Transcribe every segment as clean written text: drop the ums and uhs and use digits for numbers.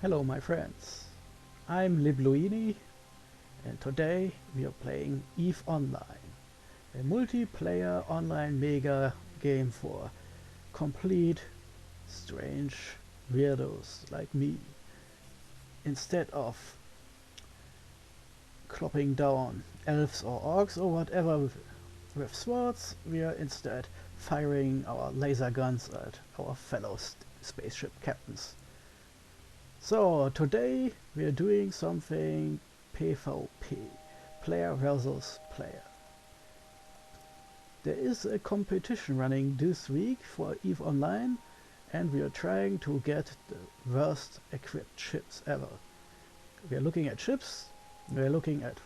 Hello my friends, I'm Libluini and today we are playing EVE Online, a multiplayer online mega game for complete strange weirdos like me. Instead of clopping down elves or orcs or whatever with swords, we are instead firing our laser guns at our fellow spaceship captains. So today we are doing something PvP, player versus player. There is a competition running this week for EVE Online and we are trying to get the worst equipped ships ever. We are looking at ships, we are looking at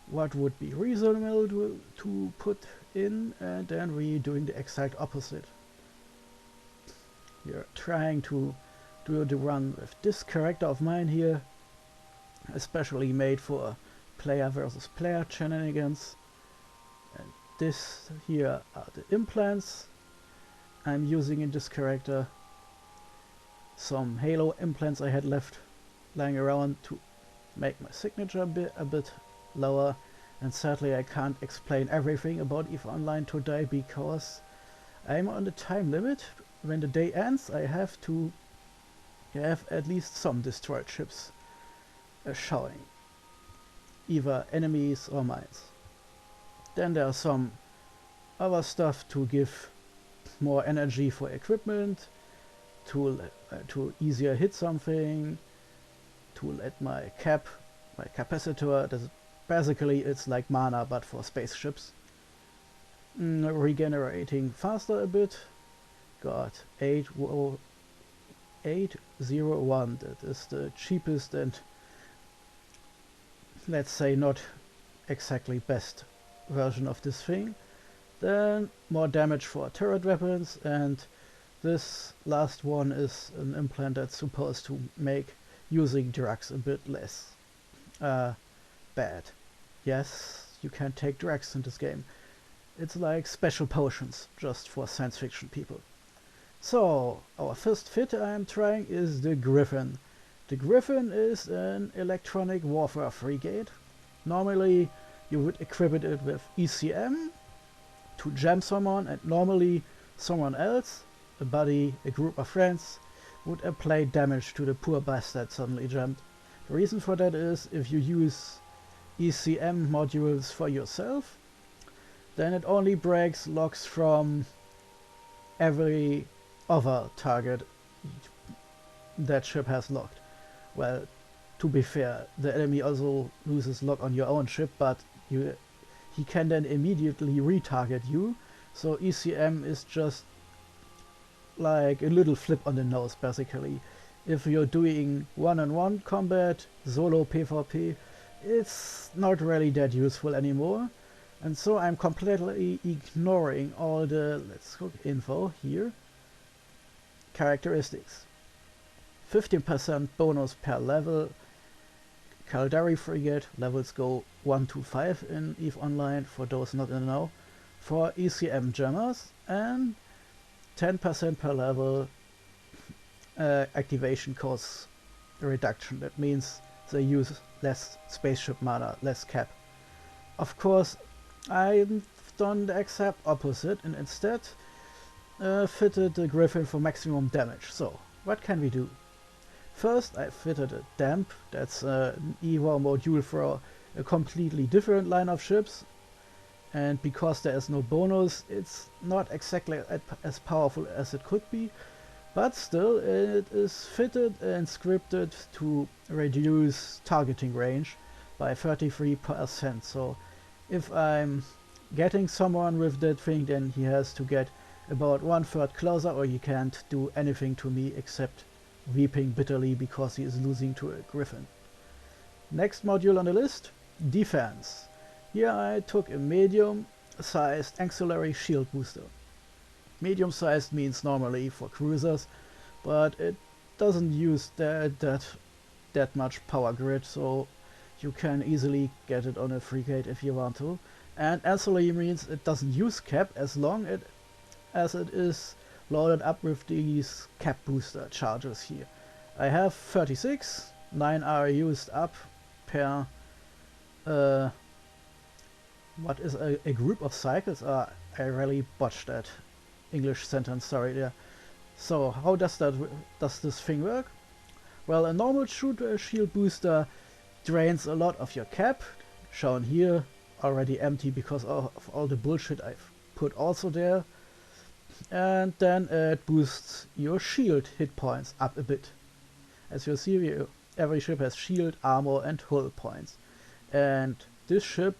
what would be reasonable to put in, and then we are doing the exact opposite. We are trying to do the run with this character of mine here, especially made for player versus player shenanigans. And this here are the implants I'm using in this character. Some Halo implants I had left lying around to make my signature a bit lower. And sadly I can't explain everything about EVE Online today because I'm on the time limit. When the day ends I have to have at least some destroyed ships showing, either enemies or mines. Then there's some other stuff to give more energy for equipment, to easier hit something, to let my capacitor, basically it's like mana but for spaceships, regenerating faster a bit. Got 801, that is the cheapest and let's say not exactly best version of this thing. Then more damage for turret weapons, and this last one is an implant that's supposed to make using drugs a bit less bad. Yes, you can take drugs in this game. It's like special potions just for science fiction people. So, our first fit I'm trying is the Griffin. The Griffin is an electronic warfare frigate. Normally you would equip it with ECM to jam someone, and normally someone else, a buddy, a group of friends, would apply damage to the poor bastard suddenly jammed. The reason for that is if you use ECM modules for yourself, then it only breaks locks from every other target that ship has locked. Well, to be fair, the enemy also loses lock on your own ship, but he can then immediately retarget you. So ECM is just like a little flip on the nose, basically. If you're doing one-on-one combat, solo PvP, it's not really that useful anymore. And so I'm completely ignoring all the, let's look, info here. Characteristics. 15% bonus per level. Caldari frigate, levels go 1 to 5 in EVE Online, for those not in the know. For ECM jammers, and 10% per level activation cost reduction. That means they use less spaceship mana, less cap. Of course, I've done the exact opposite and instead fitted the Griffin for maximum damage. So, what can we do? First, I fitted a Damp, that's an EVA module for a completely different line of ships. And because there is no bonus, it's not exactly as powerful as it could be. But still, it is fitted and scripted to reduce targeting range by 33%. So, if I'm getting someone with that thing, then he has to get about 1/3 closer, or he can't do anything to me except weeping bitterly because he is losing to a Griffin. Next module on the list, Defense. Here I took a medium-sized auxiliary shield booster. Medium-sized means normally for cruisers, but it doesn't use that much power grid, so you can easily get it on a frigate if you want to. And auxiliary means it doesn't use cap as long as it is loaded up with these cap booster charges here. I have 36, 9 are used up per what is a group of cycles? I really botched that English sentence, sorry there. So how does this thing work? Well, a normal shield booster drains a lot of your cap, shown here, already empty because of all the bullshit I've put also there. And then it boosts your shield hit points up a bit. As you see, every ship has shield, armor and hull points. And this ship,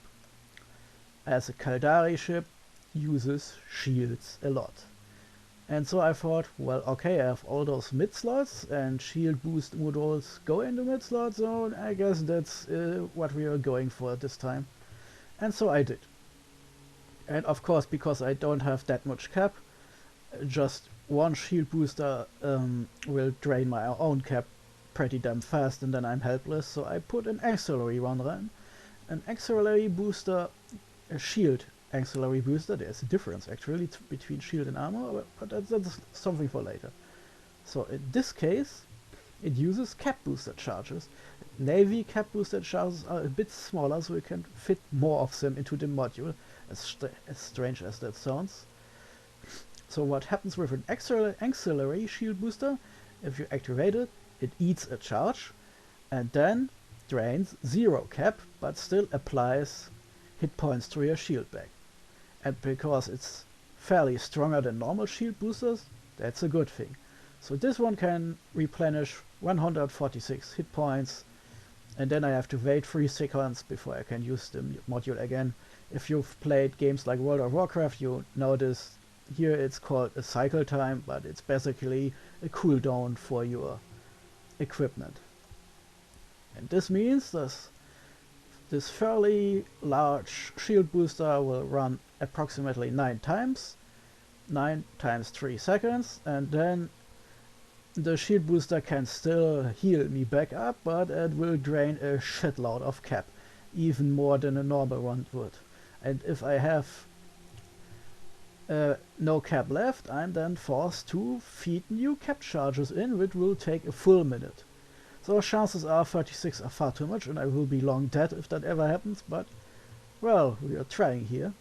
as a Kaldari ship, uses shields a lot. And so I thought, well, okay, I have all those mid slots and shield boost modules go in the mid slot, so I guess that's what we are going for this time. And so I did. And of course, because I don't have that much cap, just one shield booster will drain my own cap pretty damn fast, and then I'm helpless. So I put an auxiliary one in. An auxiliary booster, a shield auxiliary booster. There's a difference actually between shield and armor, but that's something for later. So in this case, it uses cap booster charges. Navy cap booster charges are a bit smaller, so we can fit more of them into the module, as strange as that sounds. So what happens with an auxiliary shield booster, if you activate it, it eats a charge and then drains 0 cap, but still applies hit points to your shield back. And because it's fairly stronger than normal shield boosters, that's a good thing. So this one can replenish 146 hit points, and then I have to wait 3 seconds before I can use the module again. If you've played games like World of Warcraft, you know this. Here it's called a cycle time, but it's basically a cooldown for your equipment. And this means this fairly large shield booster will run approximately 9 times, 9 times 3 seconds, and then the shield booster can still heal me back up, but it will drain a shitload of cap, even more than a normal one would. And if I have no cap left, I'm then forced to feed new cap charges in, which will take a full minute. So chances are 36 are far too much, and I will be long dead if that ever happens, but well, we are trying here.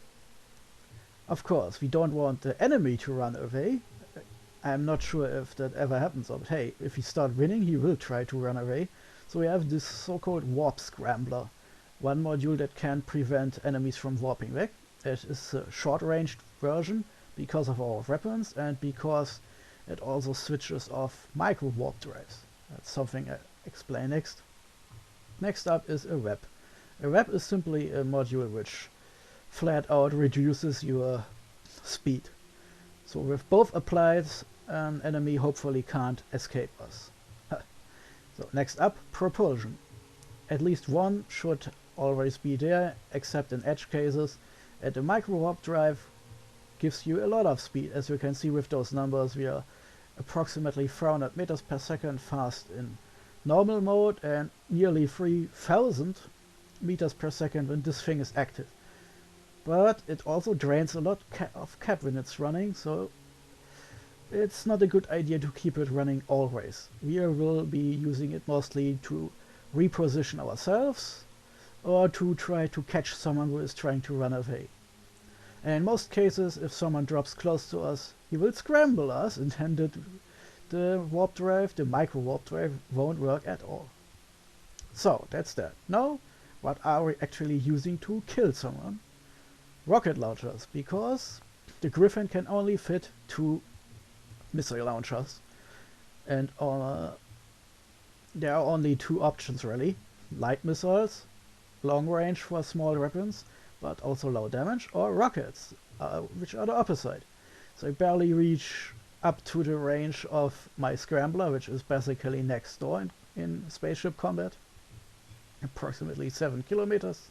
Of course, we don't want the enemy to run away. I'm not sure if that ever happens, but hey, if we start winning, he will try to run away. So we have this so-called warp scrambler, one module that can prevent enemies from warping back. It is a short-ranged version because of our weapons and because it also switches off micro warp drives. That's something I explain next. Next up is a web. A web is simply a module which flat out reduces your speed. So with both applied, an enemy hopefully can't escape us. So next up, propulsion. At least one should always be there, except in edge cases. And the micro warp drive gives you a lot of speed. As you can see with those numbers, we are approximately 400 meters per second fast in normal mode and nearly 3000 meters per second when this thing is active. But it also drains a lot of cap when it's running, so it's not a good idea to keep it running always. We will be using it mostly to reposition ourselves or to try to catch someone who is trying to run away. And in most cases, if someone drops close to us, he will scramble us, and then the warp drive, the micro warp drive, won't work at all. So that's that. Now, what are we actually using to kill someone? Rocket launchers, because the Griffin can only fit 2 missile launchers, and there are only 2 options really: light missiles, long range for small weapons but also low damage, or rockets, which are the opposite. So I barely reach up to the range of my scrambler, which is basically next door in spaceship combat, approximately 7 kilometers,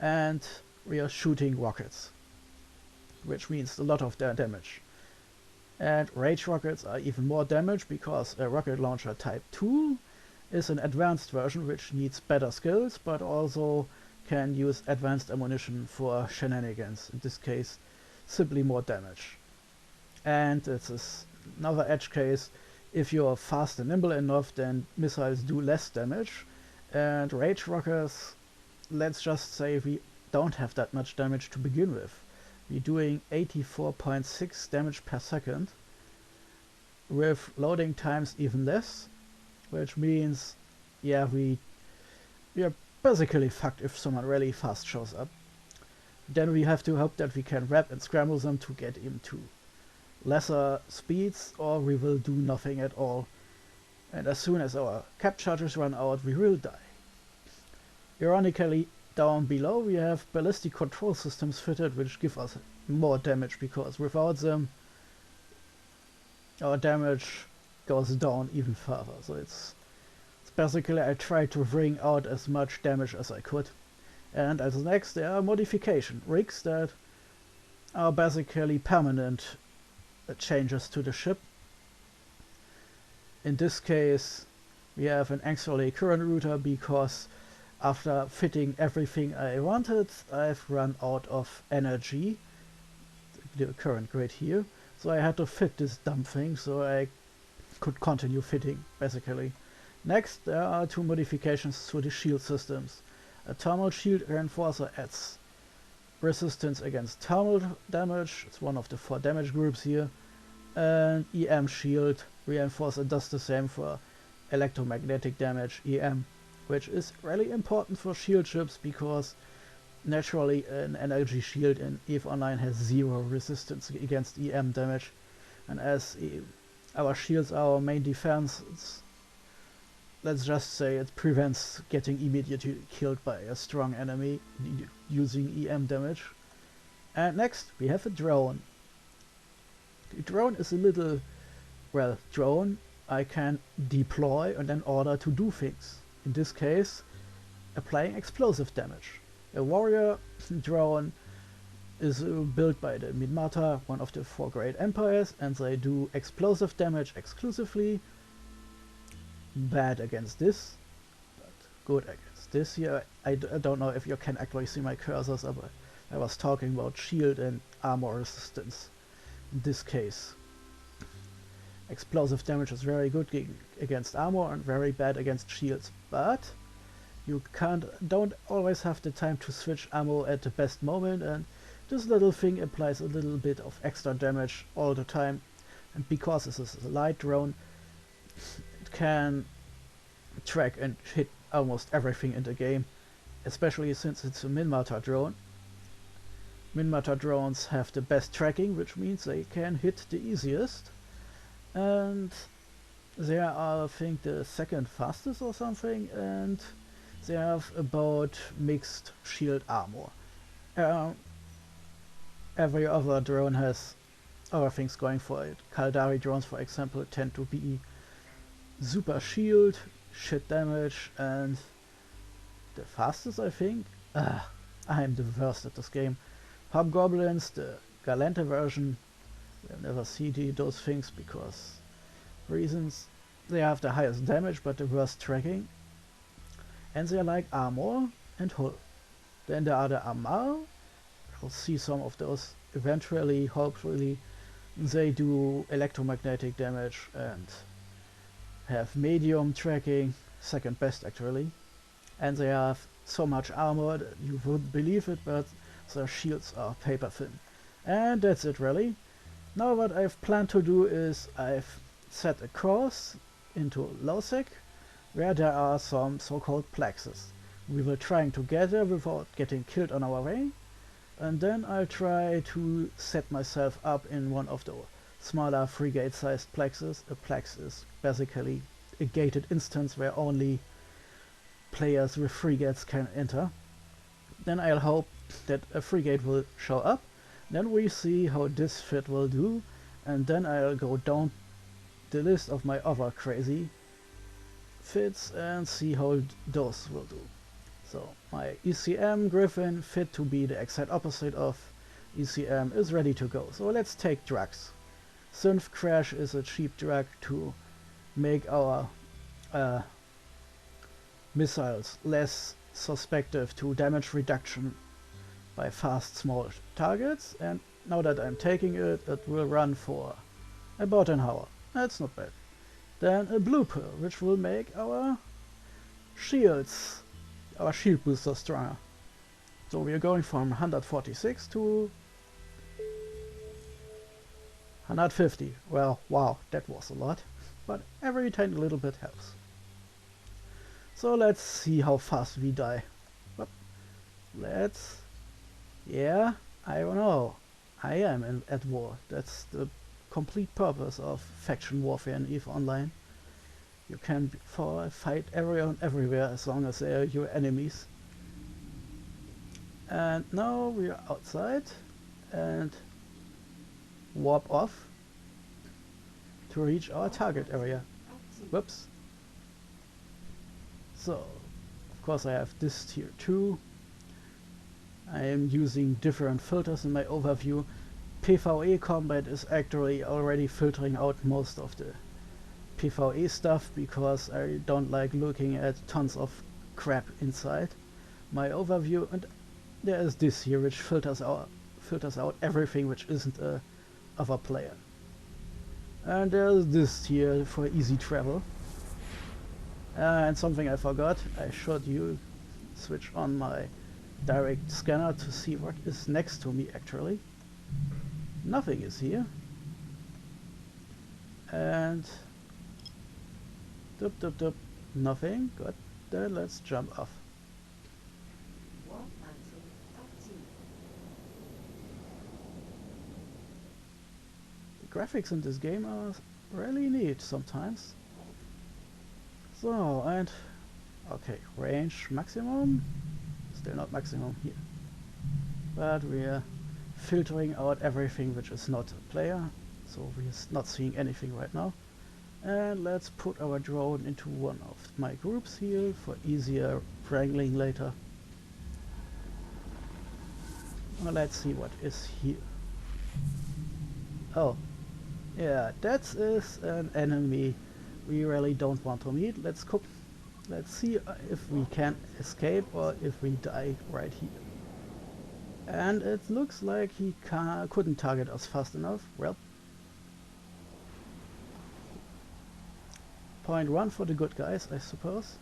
and we are shooting rockets, which means a lot of their damage. And rage rockets are even more damage because a rocket launcher type 2 is an advanced version which needs better skills, but also can use advanced ammunition for shenanigans. In this case, simply more damage. And this is another edge case. If you're fast and nimble enough, then missiles do less damage. And rage rockets, let's just say we don't have that much damage to begin with. We're doing 84.6 damage per second, with loading times even less, which means, yeah, we are basically fucked if someone really fast shows up. Then we have to hope that we can wrap and scramble them to get into lesser speeds, or we will do nothing at all. And as soon as our cap charges run out, we will die. Ironically, down below we have ballistic control systems fitted, which give us more damage, because without them our damage goes down even further. So it's basically, I tried to wring out as much damage as I could. And as next, there are modification rigs that are basically permanent changes to the ship. In this case, we have an auxiliary current router, because after fitting everything I wanted, I've run out of energy, the current grid here. So I had to fit this dumb thing so I could continue fitting, basically. Next, there are two modifications to the shield systems. A thermal shield reinforcer adds resistance against thermal damage, it's one of the 4 damage groups here. And EM shield reinforcer does the same for electromagnetic damage, EM, which is really important for shield ships, because naturally an energy shield in EVE Online has 0 resistance against EM damage, and as our shields are our main defense, let's just say it prevents getting immediately killed by a strong enemy using EM damage. And next we have a drone. The drone is a little, well, drone I can deploy and then order to do things. In this case, applying explosive damage. A warrior drone is built by the Minmata, one of the 4 great empires, and they do explosive damage exclusively. Bad against this, but good against this here. I don't know if you can actually see my cursors, but I was talking about shield and armor resistance. In this case, explosive damage is very good against armor and very bad against shields, but you don't always have the time to switch ammo at the best moment, and this little thing applies a little bit of extra damage all the time. And because this is a light drone, it can track and hit almost everything in the game, especially since it's a Minmata drone. Minmata drones have the best tracking, which means they can hit the easiest, and they are, I think, the 2nd fastest or something, and they have about mixed shield armor. Every other drone has other things going for it. Caldari drones, for example, tend to be super shield, shit damage, and the fastest, I think. I'm the worst at this game. Hobgoblins, the Galante version, you'll never see those things because reasons. They have the highest damage but the worst tracking, and they are like armor and hull. Then there are the Amal. You'll see some of those eventually, hopefully. They do electromagnetic damage and have medium tracking, 2nd best actually, and they have so much armor that you wouldn't believe it, but their shields are paper thin. And that's it really. Now what I've planned to do is I've set a course into Losec, where there are some so-called plexes. We will try to get there without getting killed on our way, and then I'll try to set myself up in one of the smaller frigate sized plexes. A plex is basically a gated instance where only players with frigates can enter. Then I'll hope that a frigate will show up, then we see how this fit will do, and then I'll go down the list of my other crazy fits and see how those will do. So my ECM Griffin, fit to be the exact opposite of ECM, is ready to go. So let's take drugs. Synth Crash is a cheap drug to make our missiles less suspective to damage reduction by fast small targets, and now that I'm taking it, it will run for about an hour. That's not bad. Then a blue pill, which will make our shields, our shield booster stronger. So we are going from 146 to 150. Well, wow, that was a lot. But every tiny little bit helps. So let's see how fast we die. But yeah, I don't know. I am at war. That's the complete purpose of faction warfare in EVE Online. You can fight everyone everywhere as long as they are your enemies. And now we are outside and warp off to reach our target area. Whoops. So, of course I have this tier 2. I am using different filters in my overview. PvE combat is actually already filtering out most of the PvE stuff because I don't like looking at tons of crap inside my overview, and there is this here which filters out everything which isn't a other player. And there's this here for easy travel. And something I forgot, I should switch on my direct scanner to see what is next to me actually. Nothing is here. And nothing. Good. Then let's jump off. The graphics in this game are really neat sometimes. So, and okay, range maximum. Still not maximum here. But we are filtering out everything which is not a player, so we are not seeing anything right now. And let's put our drone into one of my groups here for easier wrangling later. Well, let's see what is here. Oh, yeah, that is an enemy we really don't want to meet. Let's see if we can escape or if we die right here. And it looks like he couldn't target us fast enough. Well, point 1 for the good guys, I suppose.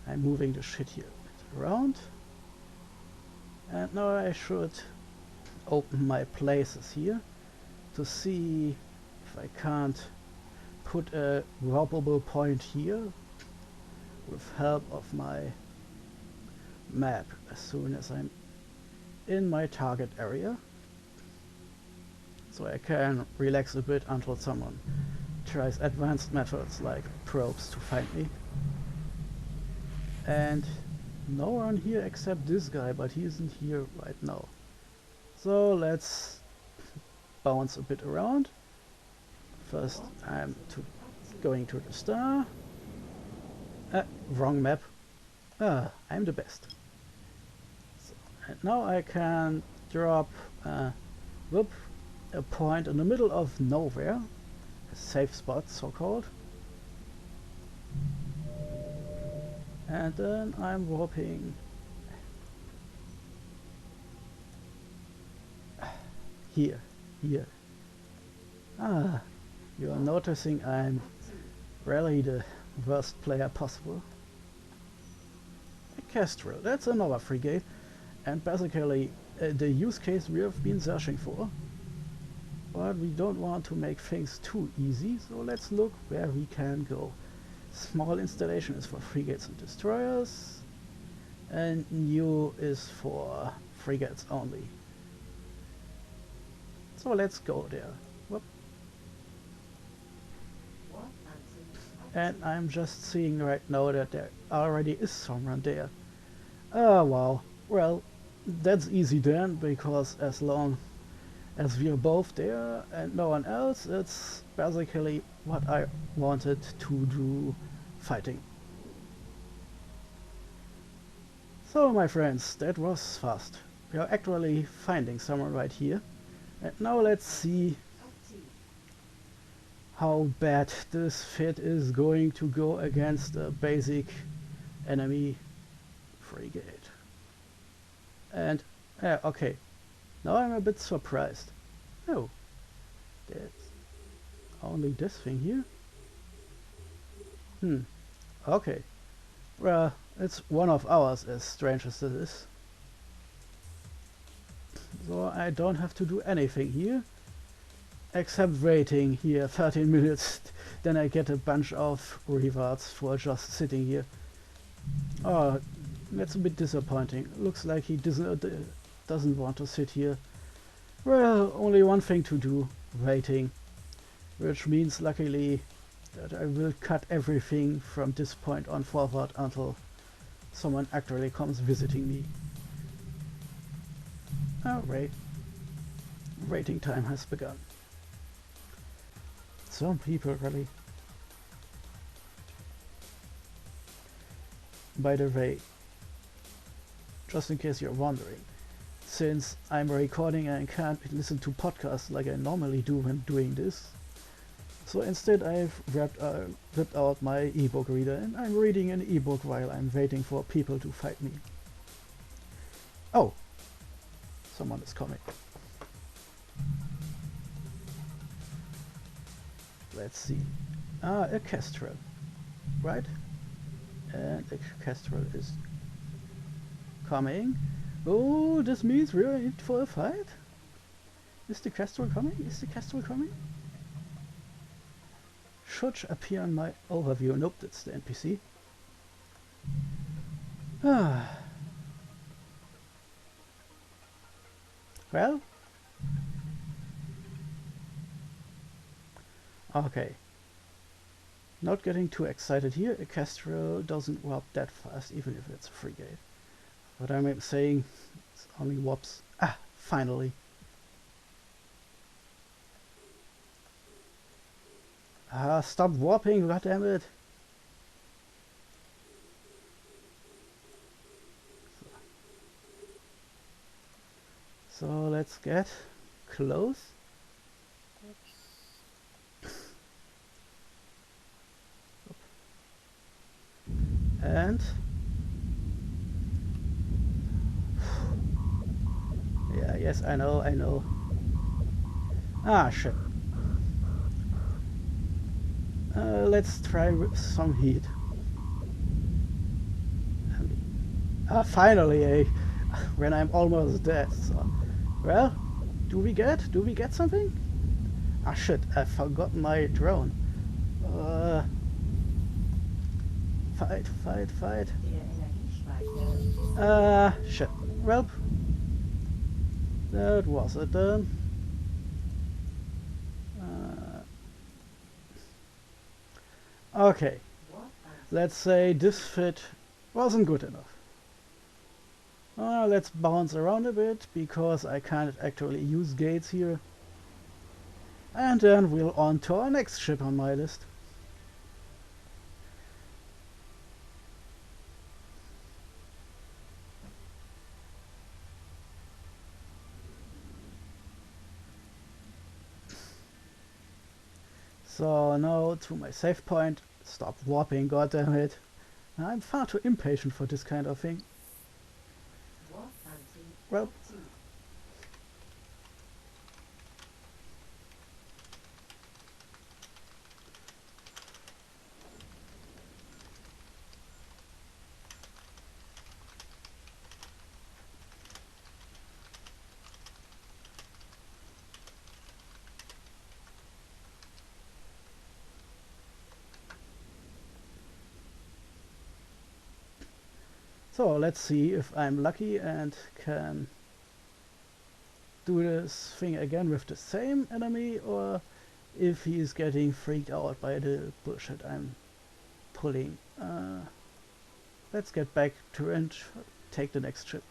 I'm moving the shit here around. And now I should open my places here to see if I can't put a robbable point here with help of my map as soon as I'm in my target area, so I can relax a bit until someone tries advanced methods like probes to find me. And no one here except this guy, but he isn't here right now. So let's bounce a bit around. First I'm going to the star. Wrong map. I'm the best. So, and now I can drop a point in the middle of nowhere. A safe spot, so-called. And then I'm warping here. You are noticing I'm really the worst player possible. A Kestrel, that's another frigate, and basically the use case we have been searching for. But we don't want to make things too easy, so let's look where we can go. Small installation is for frigates and destroyers, and new is for frigates only. So let's go there. Whoop. And I'm just seeing right now that there already is someone there. Oh wow. Well, that's easy then, because as long as we are both there and no one else, it's basically what I wanted to do, fighting. So my friends, that was fast. We are actually finding someone right here. And now let's see how bad this fit is going to go against a basic enemy frigate. And okay, now I'm a bit surprised. Oh, that's Only this thing here? Okay. Well, it's one of ours, as strange as it is. So I don't have to do anything here. Except waiting here 13 minutes. Then I get a bunch of rewards for just sitting here. Oh, that's a bit disappointing. Looks like he doesn't want to sit here. Well, only one thing to do. Waiting. Which means, luckily, that I will cut everything from this point on forward until someone actually comes visiting me. Alright. Waiting time has begun. Some people really. By the way, just in case you're wondering, since I'm recording and can't listen to podcasts like I normally do when doing this, so instead I've ripped out my ebook reader and I'm reading an ebook while I'm waiting for people to fight me. Oh, someone is coming. Let's see. A kestrel, right? And a kestrel is coming. Oh, this means we're in for a fight? Is the kestrel coming? Is the kestrel coming? Should appear on my overview. Nope, that's the NPC. Well. Okay. Not getting too excited here. A kestrel doesn't warp that fast, even if it's a frigate. But I'm saying it's only warps. Ah, finally. Ah, stop warping, goddammit. So let's get close. And yeah, yes, I know. Ah, shit. Let's try with some heat. Finally, eh? When I'm almost dead. So, well, do we get something? Ah, shit! I forgot my drone. Fight. Shit. Well, that was it then. Okay. Let's say this fit wasn't good enough. Let's bounce around a bit, because I can't actually use gates here. And then we'll on to our next ship on my list. So now to my save point. Stop warping, goddammit. I'm far too impatient for this kind of thing. Well, so let's see if I'm lucky and can do this thing again with the same enemy, or if he's getting freaked out by the bullshit I'm pulling. Let's get back to and take the next ship.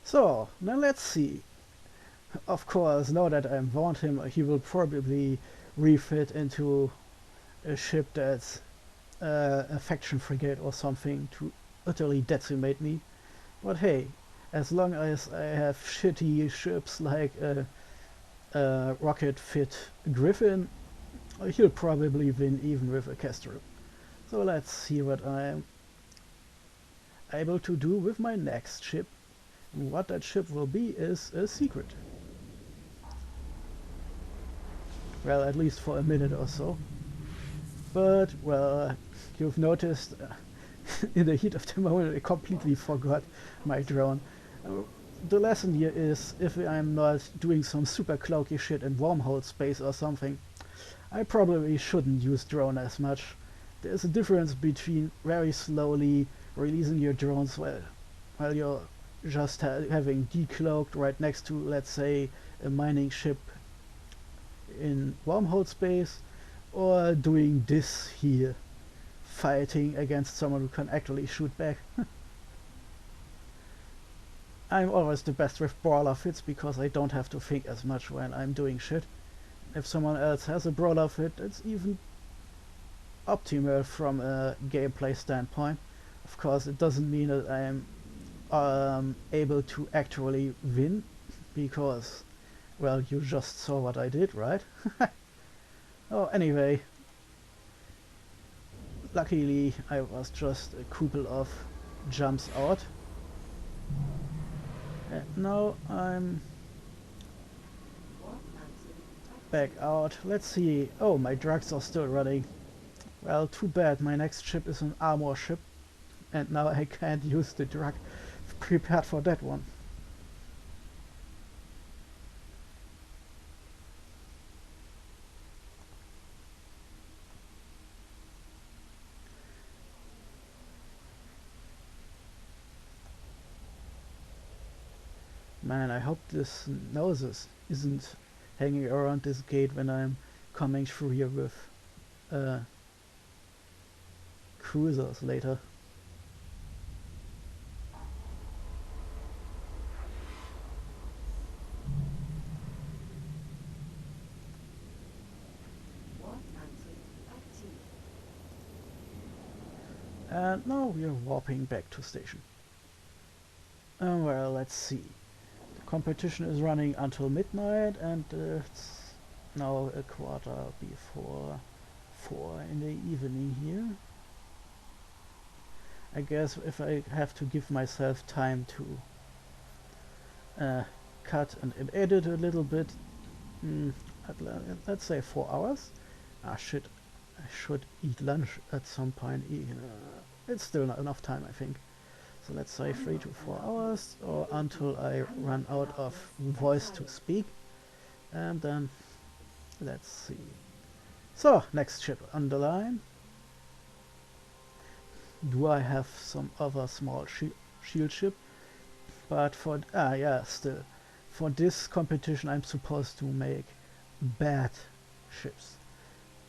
So, now let's see. Of course, now that I want him, he will probably refit into a ship that's a faction frigate or something to utterly decimate me. But hey, as long as I have shitty ships like a rocket fit Griffin, he'll probably win even with a Kestrel. So let's see what I'm able to do with my next ship. What that ship will be is a secret. Well, at least for a minute or so. But, well, you've noticed in the heat of the moment I completely forgot my drone. The lesson here is, if I'm not doing some super cloaky shit in wormhole space or something, I probably shouldn't use drone as much. There's a difference between very slowly releasing your drones while you're just having decloaked right next to, let's say, a mining ship in wormhole space, or doing this here, fighting against someone who can actually shoot back. I'm always the best with brawler fits because I don't have to think as much when I'm doing shit. If someone else has a brawler fit, it's even optimal from a gameplay standpoint. Of course, it doesn't mean that I'm able to actually win, because, well, you just saw what I did, right? Oh, anyway, luckily I was just a couple of jumps out. And now I'm back out. Let's see. Oh, my drugs are still running. Well, too bad. My next ship is an armor ship, and now I can't use the drug prepared for that one. Man, I hope this noses isn't hanging around this gate when I'm coming through here with cruisers later. And now we are warping back to station. Well, let's see. The competition is running until midnight, and it's now a quarter before 4 in the evening here. I guess if I have to give myself time to cut and edit a little bit, let's say 4 hours. Ah shit, I should eat lunch at some point. It's still not enough time, I think. So let's say 3 to 4 hours, or until I run out of voice to speak. And then let's see. So, next ship on the line. Do I have some other small shield ship? But for still, for this competition I'm supposed to make bad ships.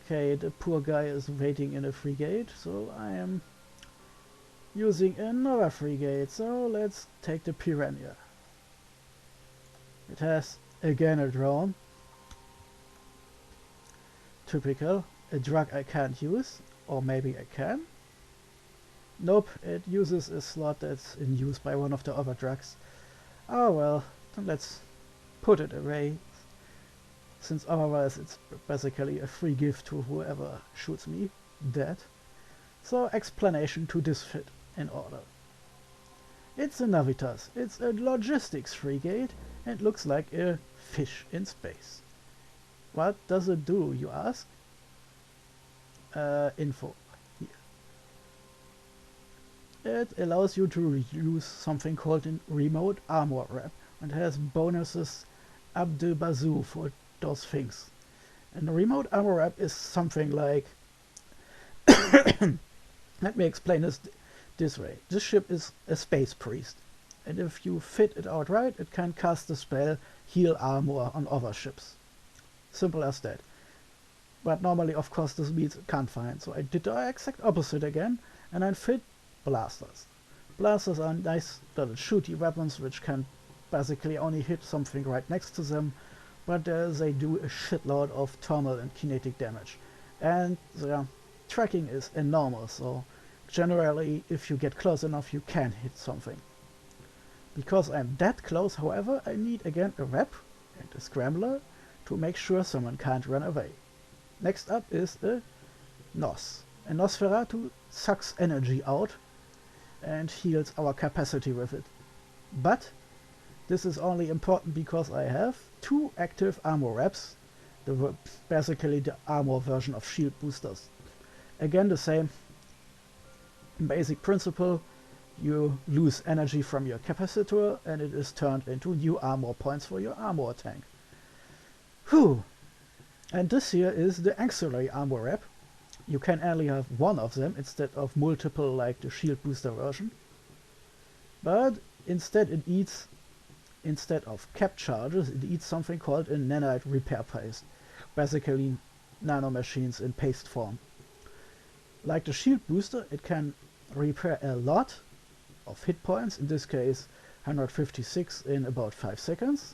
Okay, the poor guy is waiting in a frigate, so I am using another frigate. So let's take the Piranha. It has again a drone. Typical. A drug I can't use, or maybe I can. Nope, it uses a slot that's in use by one of the other drugs. Oh well, then let's put it away, since otherwise it's basically a free gift to whoever shoots me dead. So, explanation to this fit in order. It's a Navitas. It's a logistics frigate and looks like a fish in space. What does it do, you ask? Info. It allows you to use something called a remote armor wrap, and has bonuses up the bazoo for those things. And the remote armor wrap is something like let me explain this way. This ship is a space priest, and if you fit it out right, it can cast the spell Heal Armor on other ships. Simple as that. But normally, of course, this means it can't find, so I did the exact opposite again, and I fit blasters. Blasters are nice little shooty weapons which can basically only hit something right next to them, but they do a shitload of thermal and kinetic damage. And their tracking is enormous, so generally, if you get close enough, you can hit something. Because I'm that close, however, I need again a wrap and a scrambler to make sure someone can't run away. Next up is a Nos. A Nosferatu sucks energy out and heals our capacity with it. But this is only important because I have two active armor wraps, basically the armor version of shield boosters. Again, the same basic principle. You lose energy from your capacitor and it is turned into new armor points for your armor tank. Whew! And this here is the auxiliary armor wrap. You can only have one of them instead of multiple like the shield booster version. But instead of cap charges, it eats something called a nanite repair paste. Basically nanomachines in paste form. Like the shield booster, it can repair a lot of hit points, in this case 156 in about 5 seconds,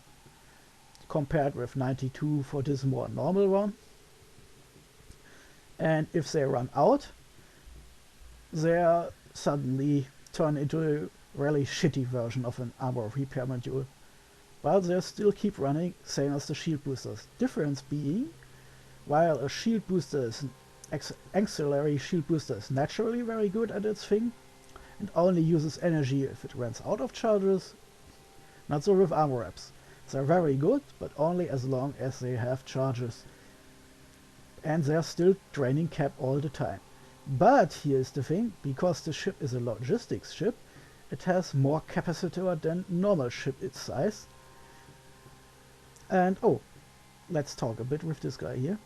compared with 92 for this more normal one. And if they run out, they suddenly turn into a really shitty version of an armor repair module. But they still keep running, same as the shield boosters. Difference being, while a shield booster is auxiliary shield booster is naturally very good at its thing, and only uses energy if it runs out of charges. Not so with armor wraps. They're very good, but only as long as they have charges. And they're still draining cap all the time. But here's the thing, because the ship is a logistics ship, it has more capacitor than normal ship its size. And oh, let's talk a bit with this guy here.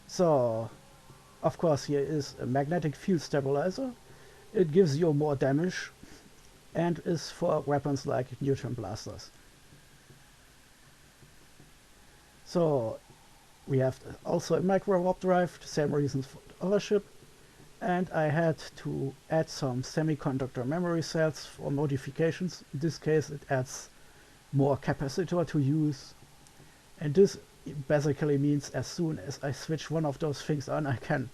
So, of course, here is a magnetic field stabilizer. It gives you more damage and is for weapons like neutron blasters. So, we have also a micro warp drive, the same reasons for the other ship. And I had to add some semiconductor memory cells for modifications. In this case, it adds more capacitor to use. And this basically means as soon as I switch one of those things on, I can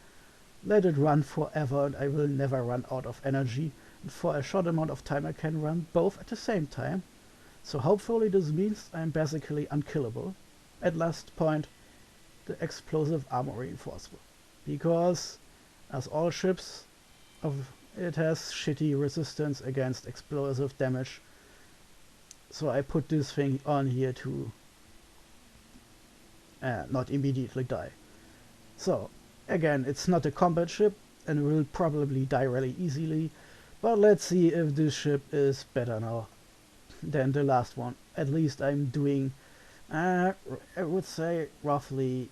let it run forever and I will never run out of energy. And for a short amount of time I can run both at the same time. So hopefully this means I'm basically unkillable. At last point, the explosive armor reinforcement. Because as all ships, it has shitty resistance against explosive damage. So I put this thing on here to not immediately die. So again, it's not a combat ship and will probably die really easily, but let's see if this ship is better now than the last one. At least I'm doing, I would say, roughly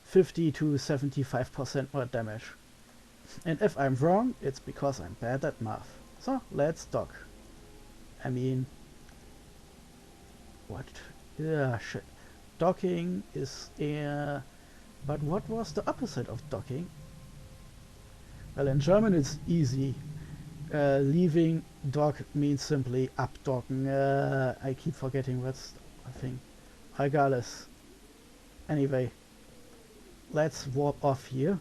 50 to 75% more damage. And if I'm wrong, it's because I'm bad at math. So let's dock. I mean, what? Yeah, shit. Docking is air, but what was the opposite of docking? Well, in German it's easy. Leaving dock means simply abdocken. I keep forgetting what's the thing. Regales. Anyway, let's warp off here.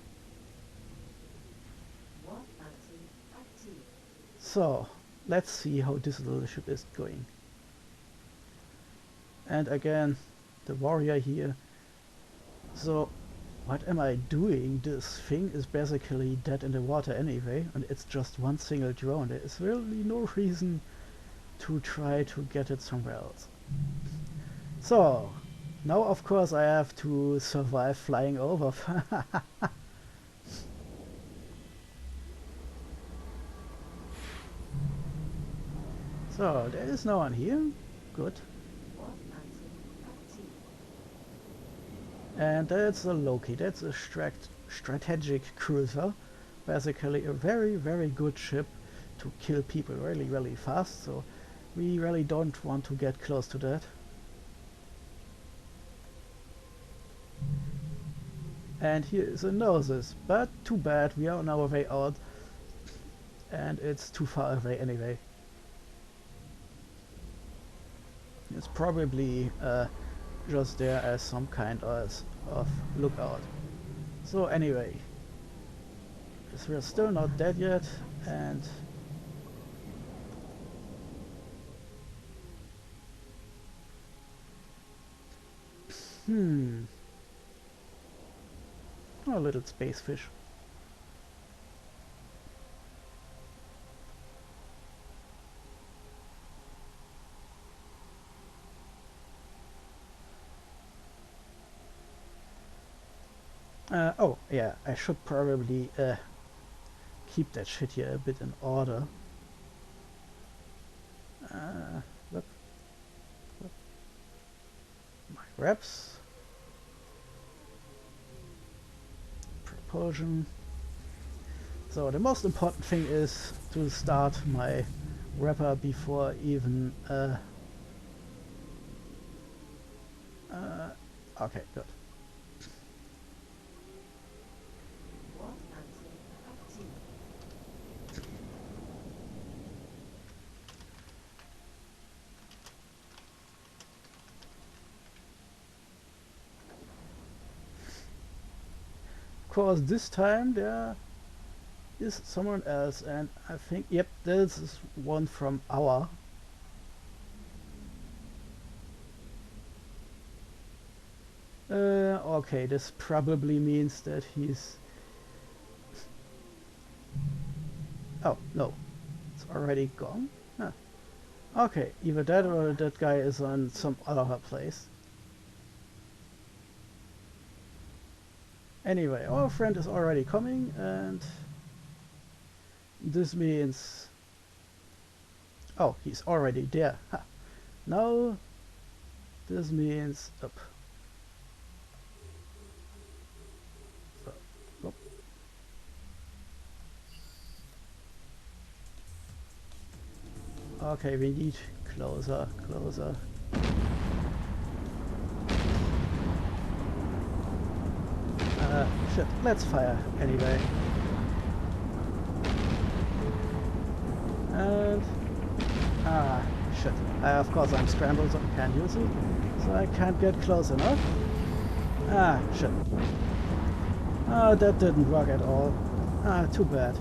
So, let's see how this little ship is going. And again, the warrior here. So, what am I doing? This thing is basically dead in the water anyway, and it's just one single drone. There is really no reason to try to get it somewhere else. So, now of course I have to survive flying over. So, there is no one here. Good. And that's a Loki. That's a strategic cruiser. Basically a very, very good ship to kill people really, really fast. So we really don't want to get close to that. And here is a Gnosis. But too bad, we are on our way out. And it's too far away anyway. It's probably just there as some kind of lookout. So anyway, we're still not dead yet, and a little space fish. Oh yeah, I should probably keep that shit here a bit in order. Look, my reps, propulsion. So the most important thing is to start my wrapper before even okay, good. Of course, this time there is someone else, and I think, yep, this is one from our. Okay, this probably means that he's. Oh, no, it's already gone? Huh. Okay, either that or that guy is on some other place. Anyway, our friend is already coming, and this means... Oh, he's already there. Ha. Now, this means up. So, up. Okay, we need closer, closer. Shit, let's fire anyway. And... shit. Of course I'm scrambled, so I can't use it. So I can't get close enough. Shit. That didn't work at all. Too bad.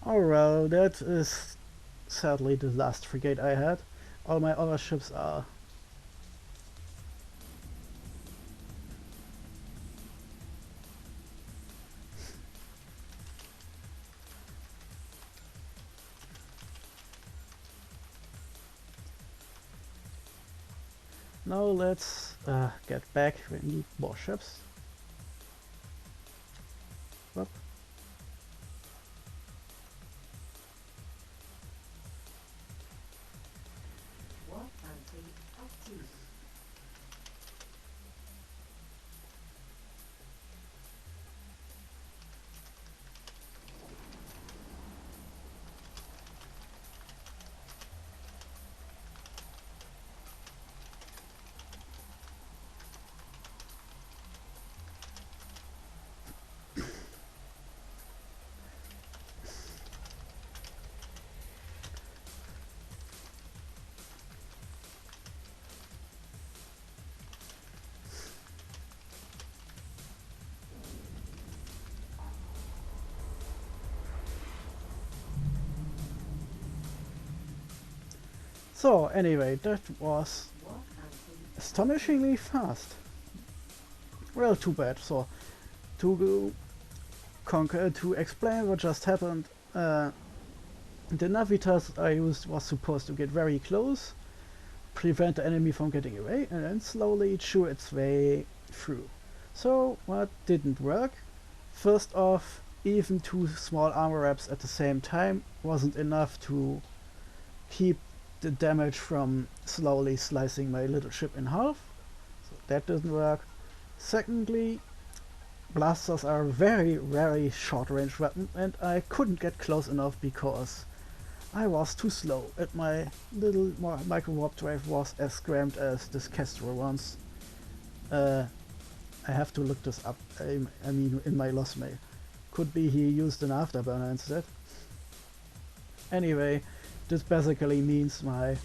Oh well, that is sadly the last frigate I had. All my other ships are... Now let's get back. We need more ships. Whoop. So anyway, that was astonishingly fast. Well, too bad. So, to to explain what just happened, the Navitas I used was supposed to get very close, prevent the enemy from getting away, and then slowly chew its way through. So, what didn't work? First off, even 2 small armor wraps at the same time wasn't enough to keep the damage from slowly slicing my little ship in half. So that didn't work. Secondly, blasters are a very short range weapon, and I couldn't get close enough because I was too slow, and my little micro warp drive was as scrammed as this Kestrel ones. I have to look this up. I mean, in my loss mail. Could be he used an afterburner instead. Anyway, this basically means my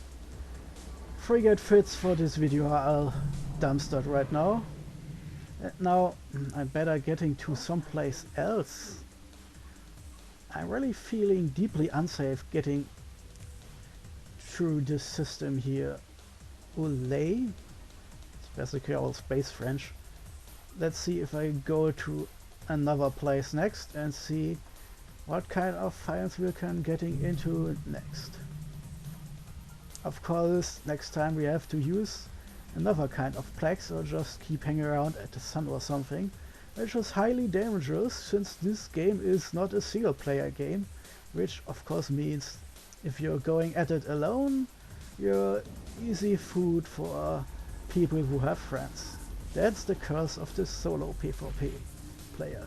frigate fits for this video are all dumpstered right now. Now I'm better getting to someplace else. I'm really feeling deeply unsafe getting through this system here. Olay? It's basically all space French. Let's see if I go to another place next and see what kind of finds we can getting into next. Of course, next time we have to use another kind of plagues or just keep hanging around at the sun or something, which is highly dangerous since this game is not a single player game, which of course means if you're going at it alone, you're easy food for people who have friends. That's the curse of this solo PvP player.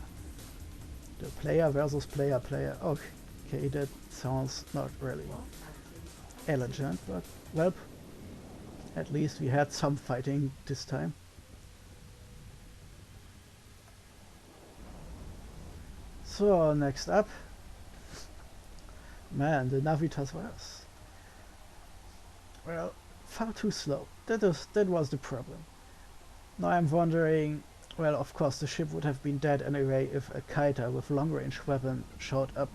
The player versus player. Okay, that sounds not really elegant, but well, at least we had some fighting this time. So next up, man, the Navitas was, well, far too slow. That was the problem. Now I'm wondering, well, of course the ship would have been dead anyway if a kiter with long-range weapon showed up.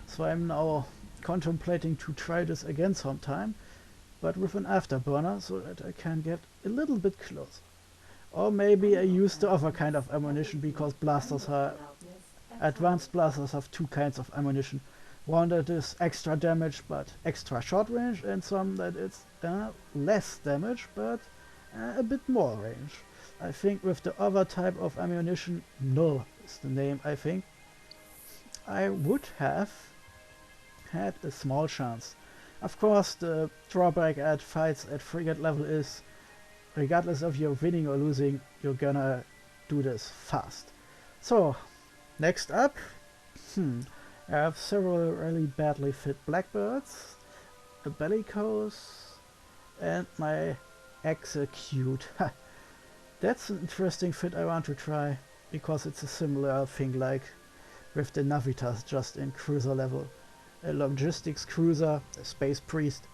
So I'm now contemplating to try this again sometime, but with an afterburner so that I can get a little bit closer. Or maybe I use the other kind of ammunition because blasters are... Advanced blasters have 2 kinds of ammunition. One that is extra damage but extra short range, and some that is less damage but a bit more range. I think with the other type of ammunition, Null is the name I think, I would have had a small chance. Of course the drawback at fights at frigate level is, regardless of you're winning or losing, you're gonna do this fast. So, next up, I have several really badly fit blackbirds, a Bellicose, and my Execute. That's an interesting fit I want to try, because it's a similar thing like with the Navitas, just in cruiser level. A logistics cruiser, a space priest,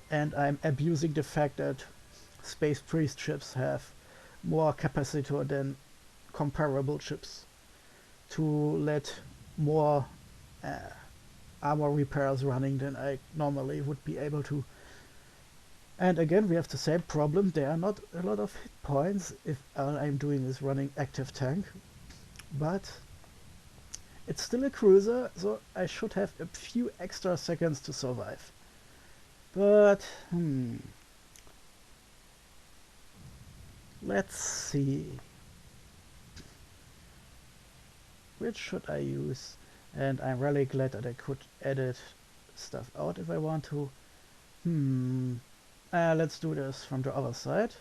and I'm abusing the fact that space priest ships have more capacitor than comparable ships to let more armor repairs running than I normally would be able to. And again, we have the same problem. There are not a lot of hit points if all I'm doing is running active tank. But it's still a cruiser, so I should have a few extra seconds to survive. But, let's see. Which should I use? And I'm really glad that I could edit stuff out if I want to. Let's do this from the other side.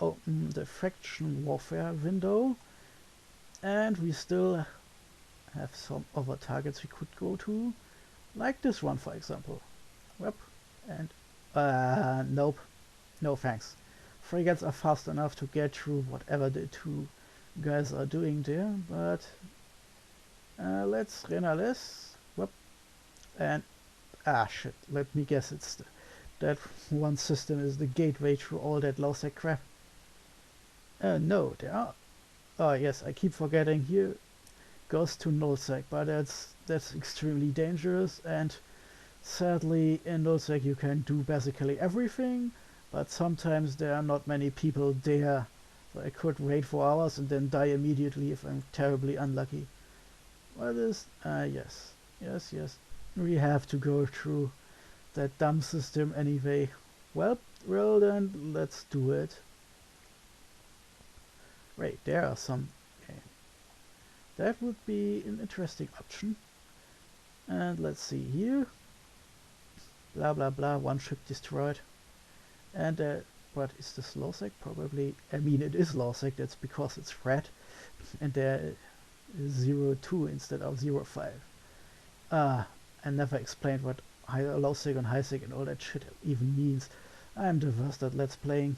Open the faction warfare window, and we still have some other targets we could go to, like this one for example. Yep. And nope, no thanks. Frigates are fast enough to get through whatever the 2 guys are doing there, but let's Renales. Whoop. And shit, let me guess, it's that one system is the gateway through all that low-sec crap. No, there are... Oh yes, I keep forgetting, here goes to nullsec, but that's extremely dangerous, and sadly in nullsec you can do basically everything, but sometimes there are not many people there. So I could wait for hours and then die immediately if I'm terribly unlucky. What is... yes. Yes, yes. We have to go through that dumb system anyway. Well, then, let's do it. Wait, there are some... Okay. That would be an interesting option. And let's see here. Blah blah blah, one ship destroyed. And what is this Losec? Probably, I mean it is Losec, that's because it's red. And there is 02 instead of 05. I never explained what Losec and Highsec and all that shit even means. I'm the worst at Let's Playing.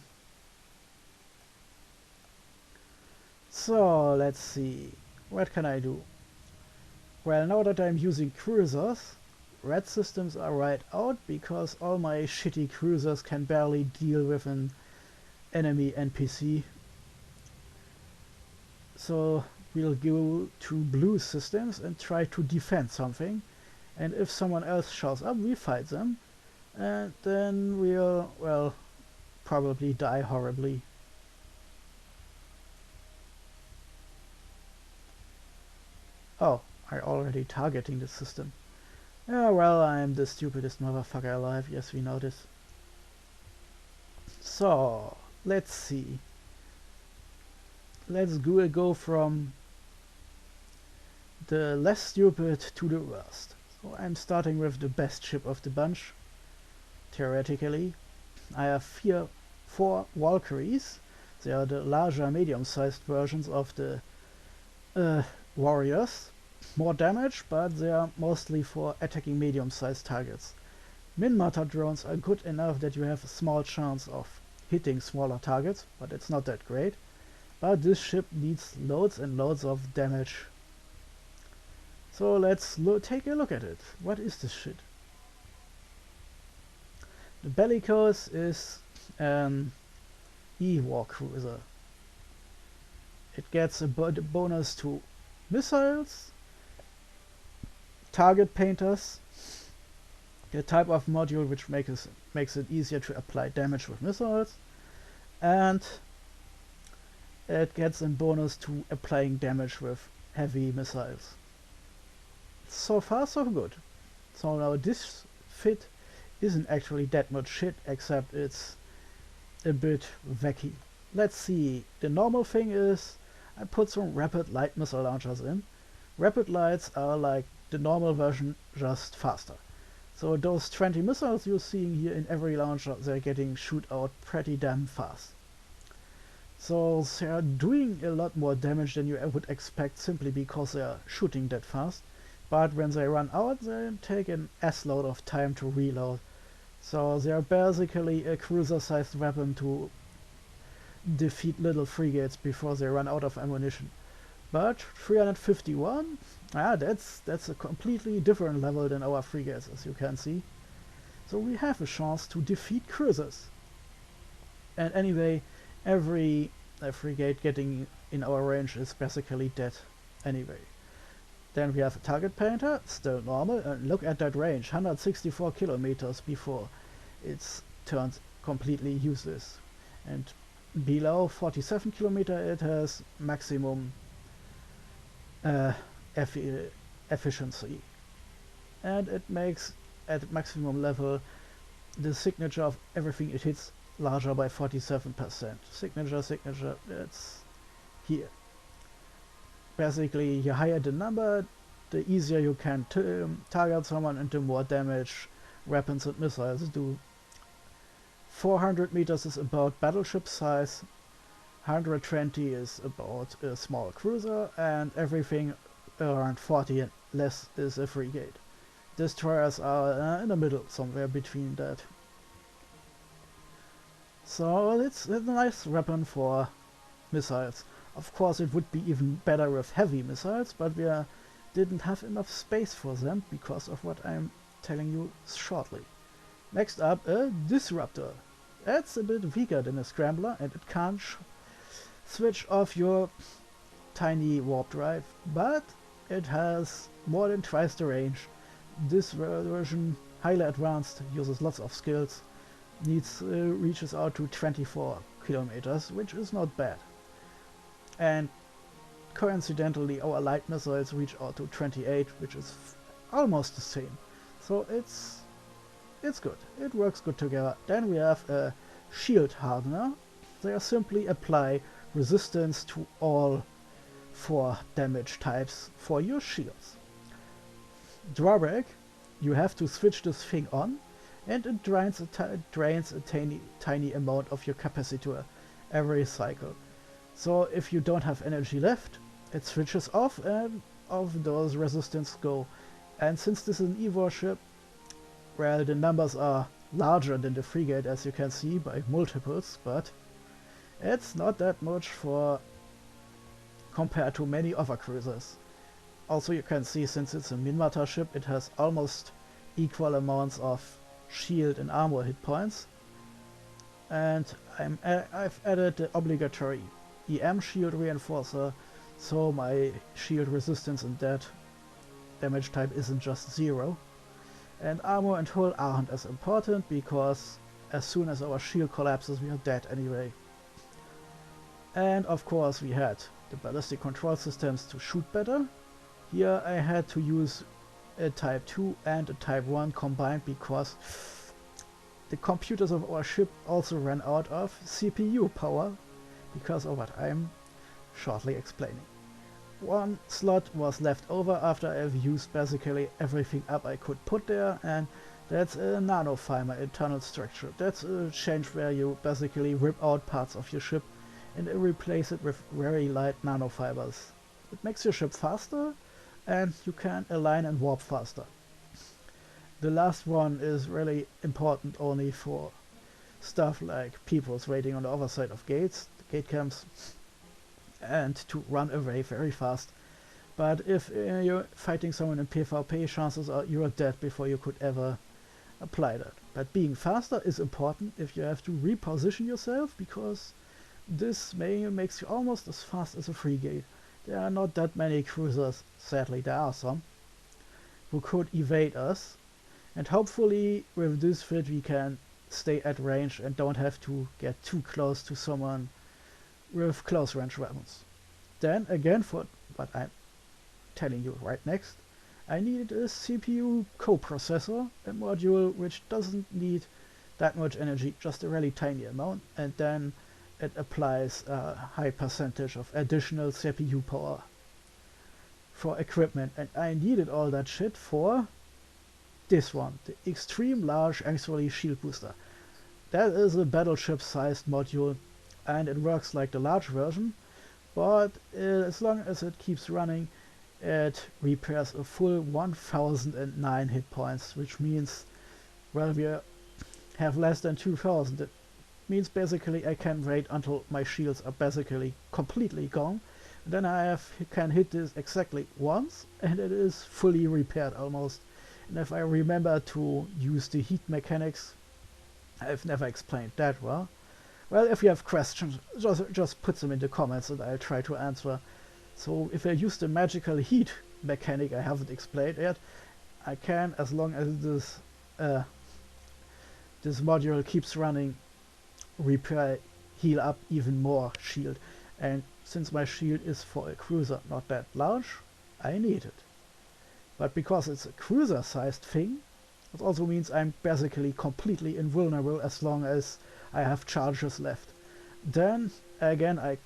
So, let's see. What can I do? Well, now that I'm using cruisers, red systems are right out because all my shitty cruisers can barely deal with an enemy NPC. So we'll go to blue systems and try to defend something. And if someone else shows up, we fight them. And then we'll, well, probably die horribly. Oh, I'm already targeting the system. Yeah, well, I'm the stupidest motherfucker alive. Yes, we know this. So, let's see. Let's go from the less stupid to the worst. So I'm starting with the best ship of the bunch. Theoretically, I have four Valkyries. They are the larger, medium-sized versions of the warriors. More damage, but they are mostly for attacking medium-sized targets. Min-matter drones are good enough that you have a small chance of hitting smaller targets, but it's not that great. But this ship needs loads and loads of damage. So let's take a look at it. What is this shit? The Bellicose is an E-war cruiser. It gets a bonus to missiles, target painters, a type of module which makes it easier to apply damage with missiles, and it gets a bonus to applying damage with heavy missiles. So far so good. So now this fit isn't actually that much shit, except it's a bit wacky. Let's see, the normal thing is I put some rapid light missile launchers in. Rapid lights are like the normal version, just faster. So those 20 missiles you're seeing here in every launcher, they're getting shoot out pretty damn fast. So they are doing a lot more damage than you would expect simply because they are shooting that fast. But when they run out, they take an S-load of time to reload. So they are basically a cruiser-sized weapon to defeat little frigates before they run out of ammunition. But 351, that's a completely different level than our frigates, as you can see. So we have a chance to defeat cruisers. And anyway, every frigate getting in our range is basically dead anyway. Then we have a target painter, still normal, and look at that range, 164 kilometers before it's turned completely useless. And below 47 kilometers it has maximum efficiency. And it makes, at maximum level, the signature of everything it hits larger by 47%. Signature, that's here. Basically, the higher the number, the easier you can target someone and the more damage weapons and missiles do. 400 meters is about battleship size, 120 is about a small cruiser, and everything around 40 and less is a frigate. Destroyers are in the middle, somewhere between that. So it's a nice weapon for missiles. Of course it would be even better with heavy missiles, but we didn't have enough space for them because of what I'm telling you shortly. Next up, a disruptor. That's a bit weaker than a scrambler and it can't switch off your tiny warp drive, but it has more than twice the range. This version, highly advanced, uses lots of skills, reaches out to 24 kilometers, which is not bad. And coincidentally, our light missiles reach out to 28, which is almost the same. So it's good. It works good together. Then we have a shield hardener. They simply apply resistance to all 4 damage types for your shields. Drawback: you have to switch this thing on, and it drains a tiny amount of your capacitor every cycle. So if you don't have energy left, it switches off and off those resistance go. And since this is an EVO ship, well, the numbers are larger than the frigate, as you can see, by multiples, but it's not that much for compared to many other cruisers. Also, you can see, since it's a Minmatar ship, it has almost equal amounts of shield and armor hit points. And I've added the obligatory EM shield reinforcer, so my shield resistance in that damage type isn't just 0. And armor and hull aren't as important, because as soon as our shield collapses, we are dead anyway. And of course, we had the ballistic control systems to shoot better. Here I had to use a Type 2 and a Type 1 combined, because the computers of our ship also ran out of CPU power, because of what I'm shortly explaining. One slot was left over after I've used basically everything up I could put there, and that's a nanofiber internal structure. That's a change where you basically rip out parts of your ship and replace it with very light nanofibers. It makes your ship faster, and you can align and warp faster. The last one is really important only for stuff like people's waiting on the other side of gates, the gate camps, and to run away very fast. But if you're fighting someone in PvP, chances are you're dead before you could ever apply that. But being faster is important if you have to reposition yourself, because this makes you almost as fast as a frigate. There are not that many cruisers, sadly there are some, who could evade us, and hopefully with this fit we can stay at range and don't have to get too close to someone with close range weapons. Then again, for what I'm telling you right next, I needed a CPU coprocessor, a module which doesn't need that much energy, just a really tiny amount, and then it applies a high percentage of additional CPU power for equipment. And I needed all that shit for this one, the extreme large auxiliary shield booster. That is a battleship sized module, and it works like the large version, but as long as it keeps running, it repairs a full 1009 hit points, which means, well, we have less than 2000. It means basically I can wait until my shields are basically completely gone. Then I can hit this exactly once, and it is fully repaired almost. And if I remember to use the heat mechanics, I've never explained that well. Well, if you have questions, just put them in the comments and I'll try to answer. So if I use the magical heat mechanic I haven't explained yet, I can, as long as this module keeps running, heal up even more shield. And since my shield is for a cruiser not that large, I need it. But because it's a cruiser sized thing, it also means I'm basically completely invulnerable as long as I have charges left. Then again I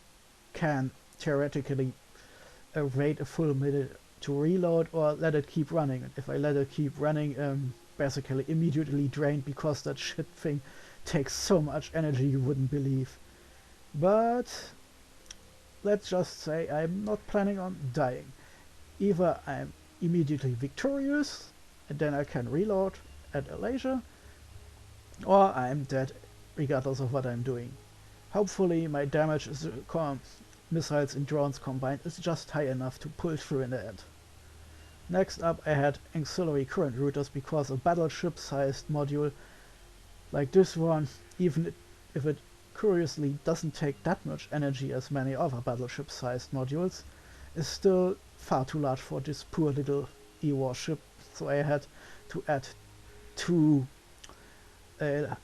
can theoretically wait a full minute to reload or let it keep running. And if I let it keep running, basically immediately drained, because that shit thing takes so much energy you wouldn't believe. But let's just say I'm not planning on dying. Either I'm immediately victorious and then I can reload at a leisure, or I'm dead regardless of what I'm doing. Hopefully my damage is missiles and drones combined is just high enough to pull through in the end. Next up I had auxiliary current routers, because a battleship sized module like this one, even if it curiously doesn't take that much energy as many other battleship sized modules, is still far too large for this poor little E-war ship. So I had to add two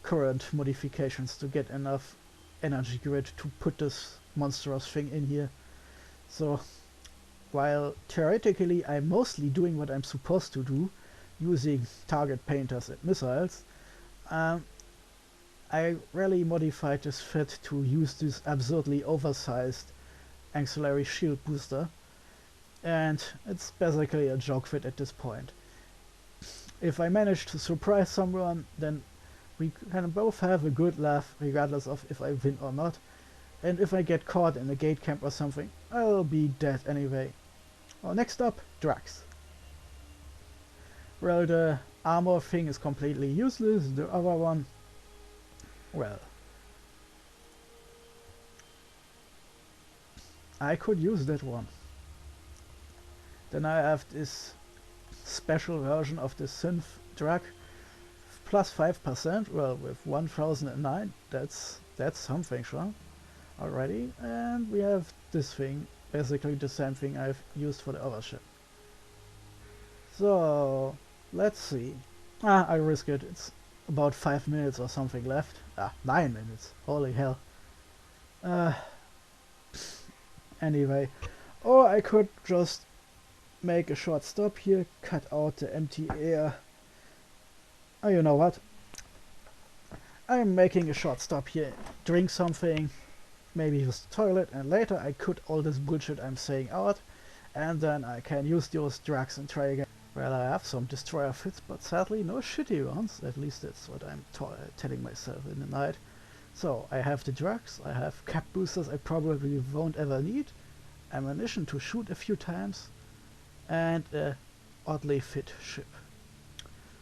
current modifications to get enough energy grid to put this monstrous thing in here. So while theoretically I'm mostly doing what I'm supposed to do, using target painters and missiles, I really modified this fit to use this absurdly oversized auxiliary shield booster, and it's basically a joke fit at this point. If I manage to surprise someone, then we can both have a good laugh regardless of if I win or not, and if I get caught in a gate camp or something, I'll be dead anyway. Well, next up, drugs. Well, the armor thing is completely useless, the other one, well, I could use that one. Then I have this special version of the synth drug, plus 5%, well, with 1009, that's something, sure, already. And we have this thing, basically the same thing I've used for the other ship. So, let's see. I risk it, it's about 5 minutes or something left. 9 minutes, holy hell. Anyway, or I could just make a short stop here, cut out the empty air. Oh, you know what? I'm making a short stop here, drink something, maybe use the toilet, and later I cut all this bullshit I'm saying out, and then I can use those drugs and try again. Well, I have some destroyer fits, but sadly no shitty ones, at least that's what I'm telling myself in the night. So, I have the drugs, I have cap boosters I probably won't ever need, ammunition to shoot a few times, and a oddly fit ship.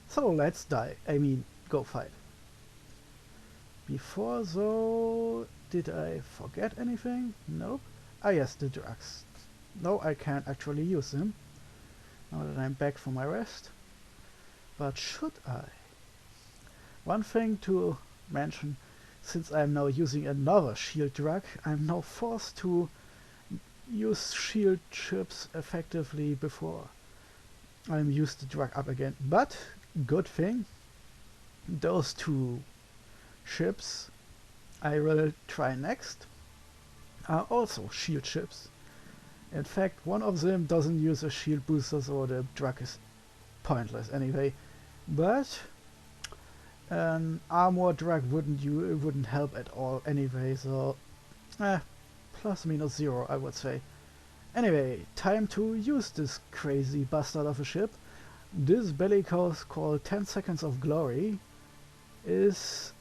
So let's go fight. Before though, did I forget anything? Nope. Yes, the drugs. No, I can't actually use them, now that I'm back from my rest. But should I? One thing to mention, since I'm now using another shield drug, I'm now forced to use shield ships effectively before I'm used the drug up again. But good thing, those two ships I will try next are also shield ships. In fact, one of them doesn't use a shield booster, so the drug is pointless anyway. But an armor drug wouldn't help at all anyway, so plus minus 0, I would say. Anyway, time to use this crazy bastard of a ship. This Bellicose called 10 Seconds of Glory is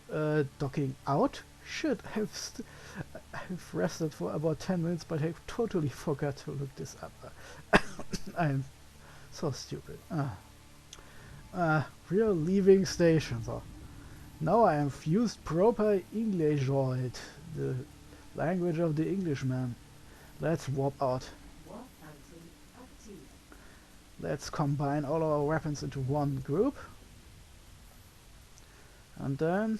docking out. Shit, I've rested for about 10 minutes, but I totally forgot to look this up. I'm so stupid. We are leaving station, so now I have used proper English, the language of the Englishman. Let's warp out. Let's combine all our weapons into one group, and then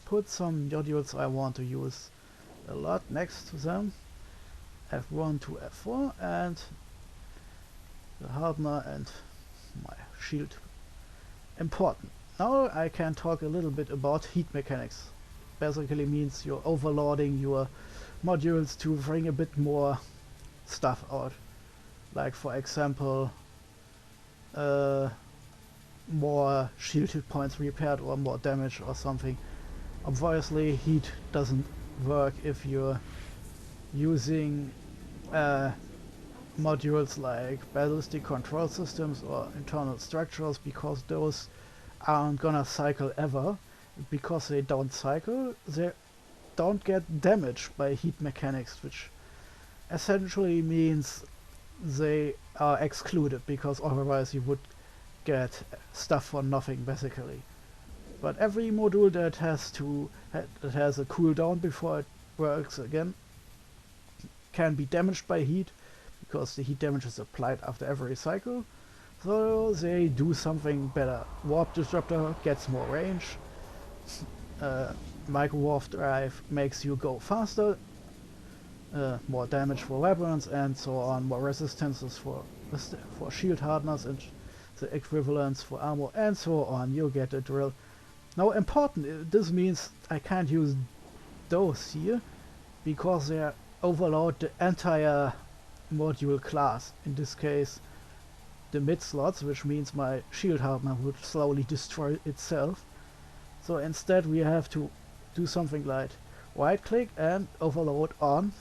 put some modules I want to use a lot next to them. F1 to F4 and the hardener and my shield. Important. Now I can talk a little bit about heat mechanics. Basically means you're overloading your modules to bring a bit more stuff out. Like for example, more shield hit points repaired or more damage or something. Obviously heat doesn't work if you're using modules like ballistic control systems or internal structures, because those aren't gonna cycle ever. Because they don't cycle, they don't get damaged by heat mechanics, which essentially means they are excluded, because otherwise you would get stuff for nothing basically. But every module that has a cooldown before it works again can be damaged by heat, because the heat damage is applied after every cycle. So they do something better. Warp disruptor gets more range. Micro warp drive makes you go faster. More damage for weapons and so on. More resistances for shield hardeners and the equivalents for armor and so on. You get the drill. Now important, this means I can't use those here because they overload the entire module class. In this case the mid slots, which means my shield hardener would slowly destroy itself. So instead we have to do something like right click and overload on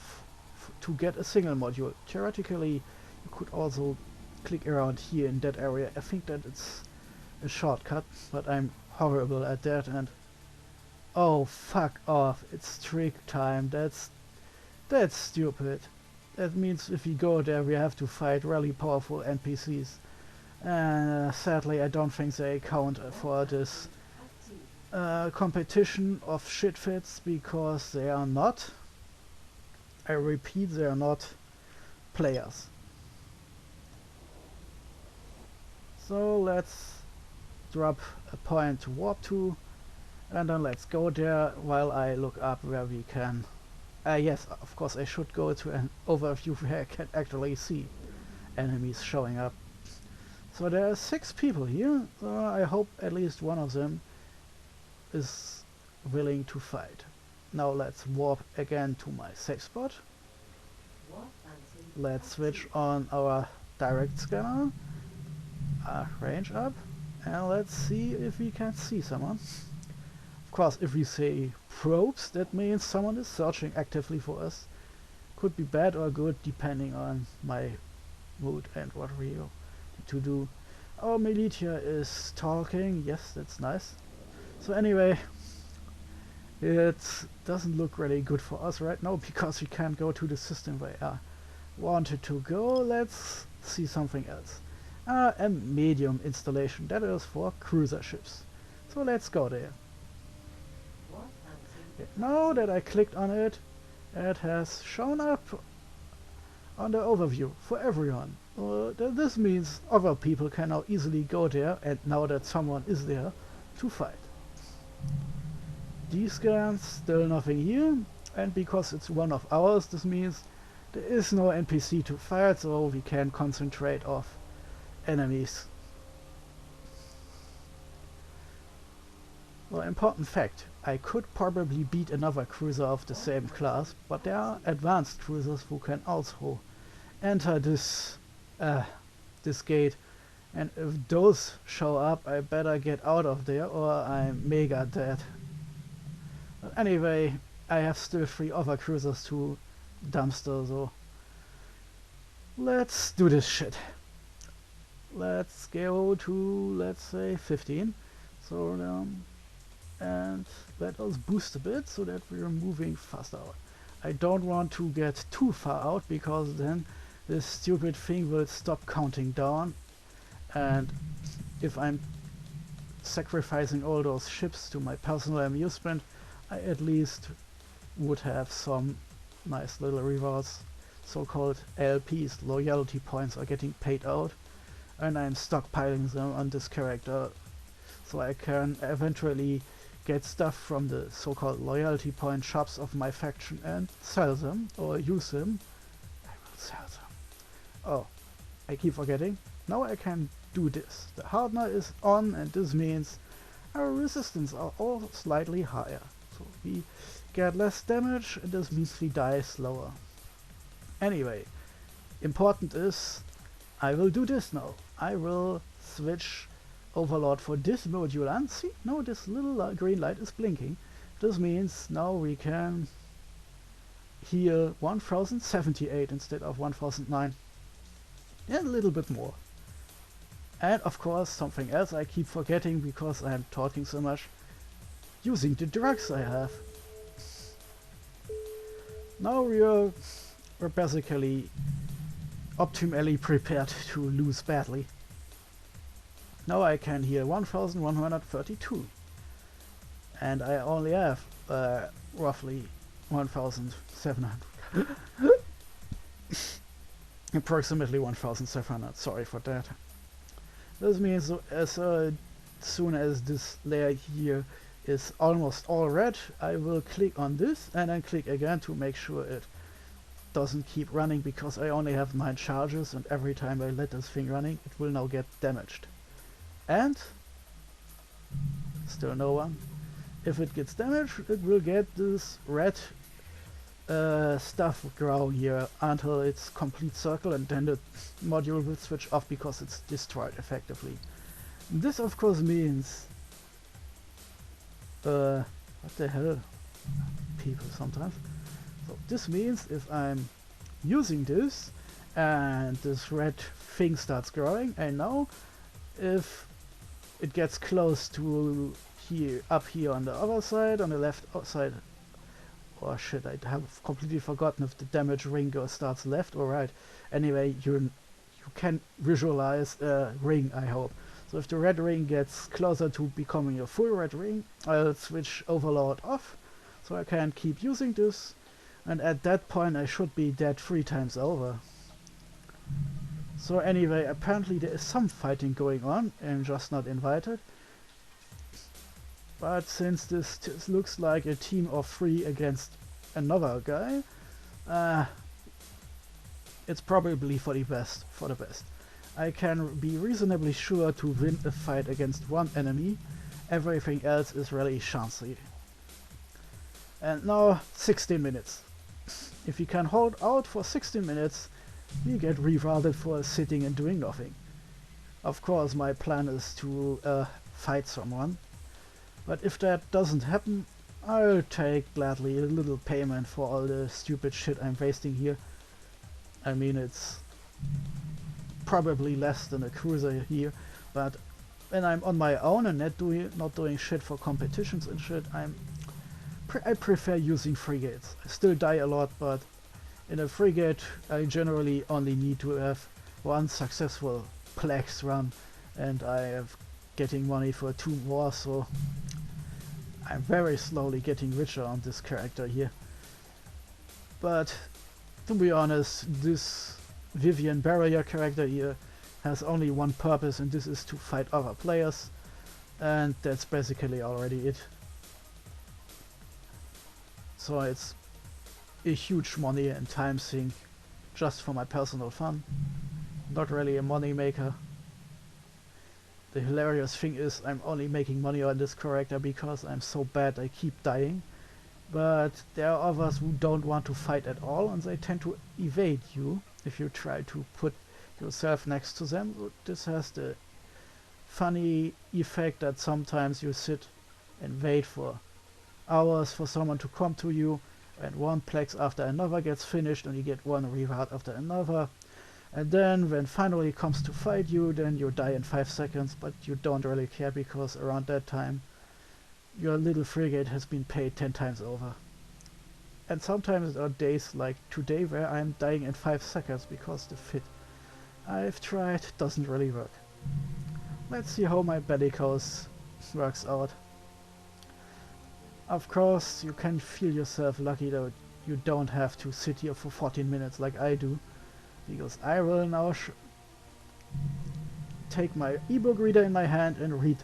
to get a single module. Theoretically you could also click around here in that area. I think that it's a shortcut, but I'm horrible at that. And oh fuck off, it's trick time. That's stupid. That means if we go there we have to fight really powerful NPCs. And sadly I don't think they count for this competition of shit fits, because they are not, I repeat, they are not players. So let's drop a point to warp to, and then let's go there while I look up where we can. Yes, of course I should go to an overview where I can actually see enemies showing up. So there are 6 people here, so I hope at least one of them is willing to fight. Now let's warp again to my safe spot. Let's switch on our direct scanner, range up, and let's see if we can see someone. Of course, if we say probes, that means someone is searching actively for us. Could be bad or good depending on my mood and what we need to do. Our militia is talking, yes, that's nice. So anyway, it doesn't look really good for us right now because we can't go to the system where I wanted to go. Let's see something else. A medium installation, that is for cruiser ships. So let's go there. Now that I clicked on it, it has shown up on the overview for everyone. This means other people can now easily go there, and now that someone is there to fight. D-scans, still nothing here, and because it's one of ours, this means there is no NPC to fight, so we can concentrate off enemies. Well, important fact, I could probably beat another cruiser of the same class, but there are advanced cruisers who can also enter this gate, and if those show up I better get out of there or I'm mega dead. But anyway, I have still 3 other cruisers to dumpster, so let's do this shit. Let's go to, let's say, 15. So and let us boost a bit so that we're moving faster out. I don't want to get too far out because then this stupid thing will stop counting down, and if I'm sacrificing all those ships to my personal amusement, I at least would have some nice little rewards. So-called LPs, loyalty points, are getting paid out, and I'm stockpiling them on this character so I can eventually get stuff from the so-called loyalty point shops of my faction and sell them or use them. I will sell them. Oh, I keep forgetting. Now I can do this. The hardener is on, and this means our resistance are all slightly higher. So we get less damage, and this means we die slower. Anyway, important is I will do this now. I will switch overlord for this module, and see, now this little green light is blinking. This means now we can heal 1078 instead of 1009. And a little bit more. And of course something else I keep forgetting because I'm talking so much. Using the drugs I have. Now we're basically optimally prepared to lose badly. Now I can heal 1132. And I only have roughly 1700. Approximately 1700, sorry for that. This means as soon as this layer here is almost all red, I will click on this and then click again to make sure it doesn't keep running, because I only have 9 charges, and every time I let this thing running it will now get damaged. And Still no one. If it gets damaged, it will get this red stuff growing here until it's complete circle, and then the module will switch off because it's destroyed effectively. This of course means what the hell, people sometimes. So this means if I'm using this and this red thing starts growing, I know if it gets close to here, up here on the other side, on the left side. Oh shit, I have completely forgotten if the damage ring starts left or right. Anyway, you can visualize a ring, I hope. So if the red ring gets closer to becoming a full red ring, I'll switch overload off, so I can keep using this, and at that point I should be dead 3 times over. So anyway, apparently there is some fighting going on, and just not invited. But since this looks like a team of 3 against another guy, it's probably for the best. I can be reasonably sure to win a fight against one enemy. Everything else is really chancy. And now 16 minutes. If you can hold out for 16 minutes, you get rewarded for sitting and doing nothing. Of course, my plan is to fight someone. But if that doesn't happen, I'll take gladly a little payment for all the stupid shit I'm wasting here. I mean, it's probably less than a cruiser here, but when I'm on my own and not doing shit for competitions and shit, I prefer using frigates. I still die a lot, but in a frigate I generally only need to have 1 successful Plex run, and I have getting money for 2 more, so I'm very slowly getting richer on this character here. But to be honest, this Vivienne Barrayar character here has only one purpose, and this is to fight other players, and that's basically already it. So it's a huge money and time sink just for my personal fun, not really a money maker. The hilarious thing is I'm only making money on this character because I'm so bad I keep dying. But there are others who don't want to fight at all, and they tend to evade you if you try to put yourself next to them. So this has the funny effect that sometimes you sit and wait for hours for someone to come to you, and one Plex after another gets finished and you get one reward after another. And then when finally comes to fight you, then you die in 5 seconds, but you don't really care because around that time your little frigate has been paid 10 times over. And sometimes there are days like today where I'm dying in 5 seconds because the fit I've tried doesn't really work. Let's see how my Bellicose works out. Of course, you can feel yourself lucky that you don't have to sit here for 14 minutes like I do, because I will now take my ebook reader in my hand and read.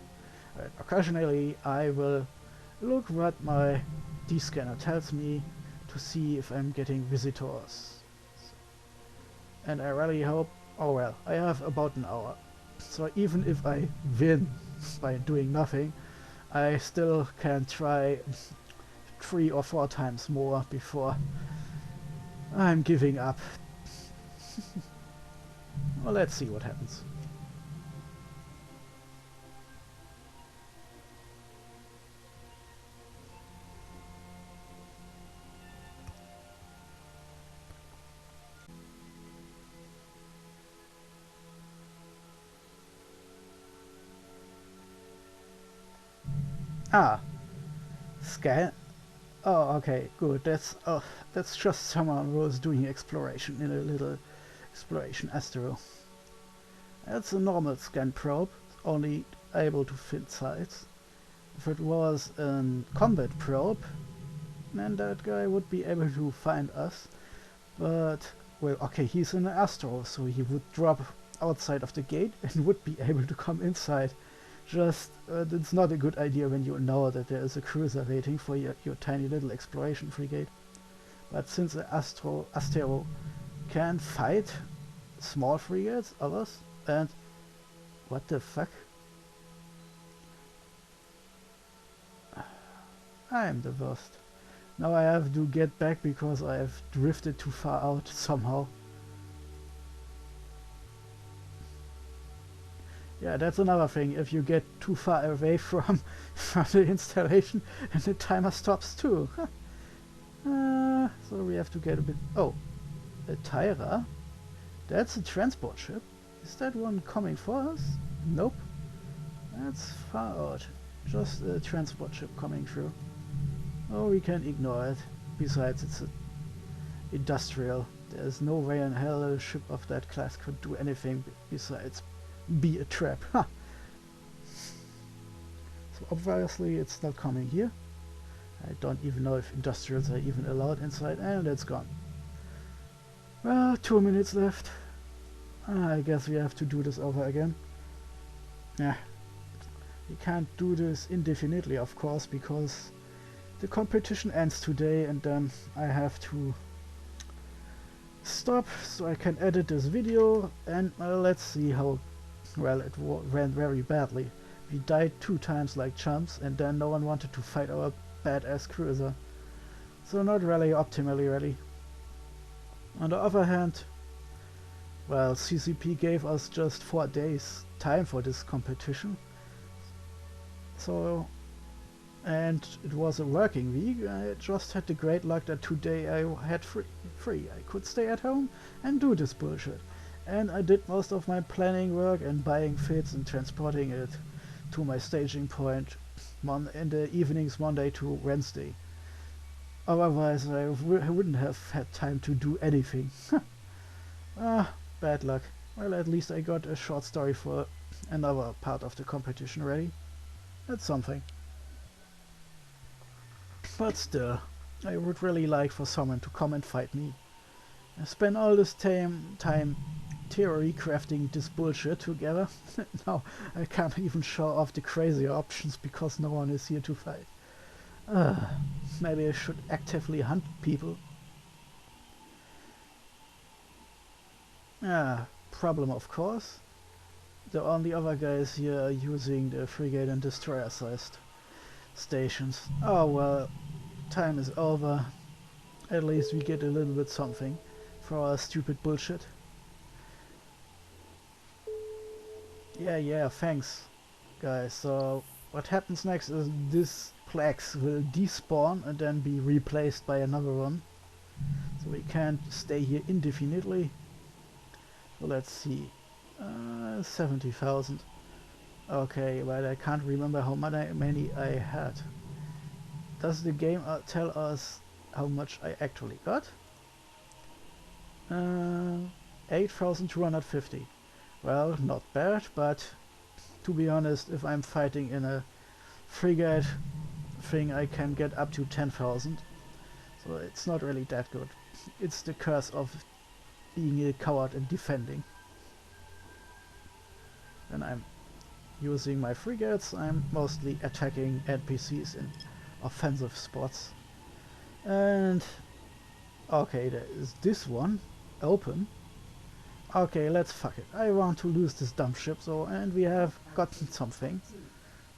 Occasionally I will look what my D-scanner tells me to see if I'm getting visitors. And I really hope, oh well, I have about an hour. So even if I win by doing nothing, I still can try 3 or 4 times more before I'm giving up. Well, let's see what happens. Ah, scan. Oh, okay, good. That's just someone who was doing exploration in a little exploration astro. That's a normal scan probe, only able to fit sites. If it was a combat probe, then that guy would be able to find us. But, well, okay, he's in an astro, so he would drop outside of the gate and would be able to come inside. Just, it's not a good idea when you know that there is a cruiser waiting for your tiny little exploration frigate. But since the astro can fight small frigates, others, and what the fuck? I'm the worst. Now I have to get back because I have drifted too far out somehow. Yeah, that's another thing. If you get too far away from the installation, and the timer stops too. So we have to get a bit... Oh, a Tyra? That's a transport ship. Is that one coming for us? Nope. That's far out. Just a transport ship coming through. Oh, we can ignore it. Besides, it's a industrial. There's no way in hell a ship of that class could do anything besides be a trap. Ha! So obviously it's not coming here. I don't even know if industrials are even allowed inside, and it's gone. Well, 2 minutes left. I guess we have to do this over again. Yeah. We can't do this indefinitely, of course, because the competition ends today and then I have to stop so I can edit this video, and let's see how well it went very badly. We died 2 times like chumps and then no one wanted to fight our badass cruiser. So not really optimally ready. On the other hand, well, CCP gave us just 4 days time for this competition. So, and it was a working week. I just had the great luck that today I had free. I could stay at home and do this bullshit. And I did most of my planning work and buying fits and transporting it to my staging point in the evenings Monday to Wednesday. Otherwise I wouldn't have had time to do anything. Bad luck. Well, at least I got a short story for another part of the competition ready. That's something. But still, I would really like for someone to come and fight me. I spent all this time theory crafting this bullshit together. Now I can't even show off the crazy options because no one is here to fight. Maybe I should actively hunt people. Problem of course. The only other guys here are using the frigate and destroyer sized stations. Oh well, time is over. At least we get a little bit something for our stupid bullshit. Yeah, thanks guys. So what happens next is this Plex will despawn and then be replaced by another one. So we can't stay here indefinitely. So let's see. 70,000. Okay, but I can't remember how many I had. Does the game tell us how much I actually got? 8,250. Well, not bad, but to be honest, if I'm fighting in a frigate thing, I can get up to 10,000. So it's not really that good. It's the curse of being a coward and defending. When I'm using my frigates, I'm mostly attacking NPCs in offensive spots. And okay, there is this one open. Okay, let's fuck it. I want to lose this dumb ship, so, and we have gotten something.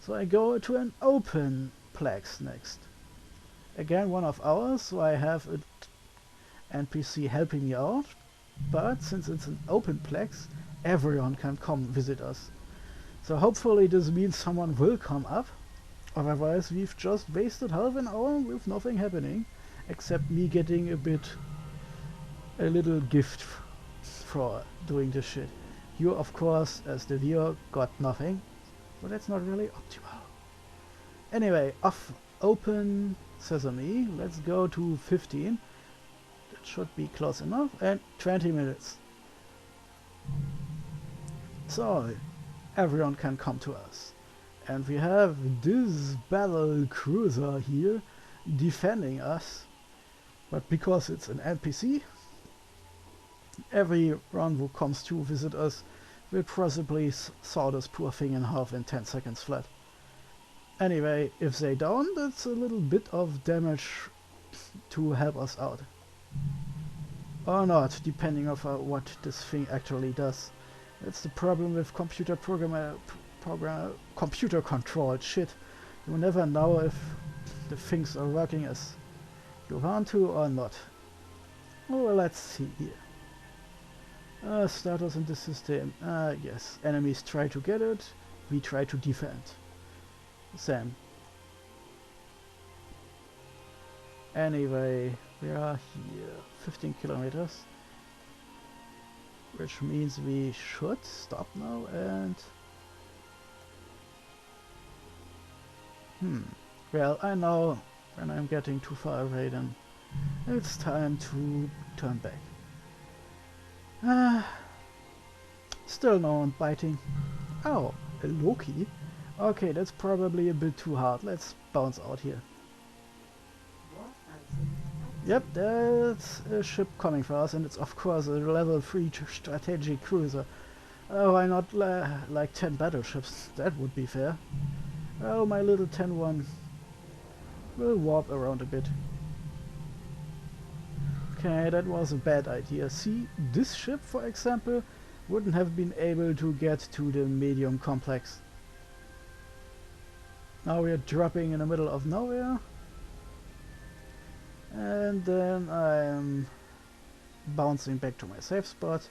So I go to an open Plex next. Again, one of ours, so I have an NPC helping me out. But since it's an open Plex, everyone can come visit us. So hopefully this means someone will come up. Otherwise we've just wasted half an hour with nothing happening. Except me getting a little gift for doing this shit. You of course, as the viewer, got nothing. So that's not really optimal. Anyway, off open sesame. Let's go to 15. That should be close enough. And 20 minutes. So everyone can come to us. And we have this battle cruiser here defending us. But because it's an NPC, everyone who comes to visit us will possibly saw this poor thing in half in 10 seconds flat. Anyway, if they don't, that's a little bit of damage to help us out. Or not, depending on what this thing actually does. That's the problem with computer controlled shit. You never know if the things are working as you want to or not. Oh, let's see here. Status in the system. Yes, enemies try to get it, we try to defend. Same. Anyway, we are here, 15 kilometers. Which means we should stop now and... Well, I know when I'm getting too far away, then it's time to turn back. Still no one biting. Oh, a Loki? Okay, that's probably a bit too hard. Let's bounce out here. Yep, that's a ship coming for us, and it's of course a level 3 strategic cruiser. Why not like 10 battleships? That would be fair. Oh, my little 10-1 will warp around a bit. Okay, that was a bad idea. See, this ship, for example, wouldn't have been able to get to the medium complex. Now we are dropping in the middle of nowhere. And then I'm bouncing back to my safe spot.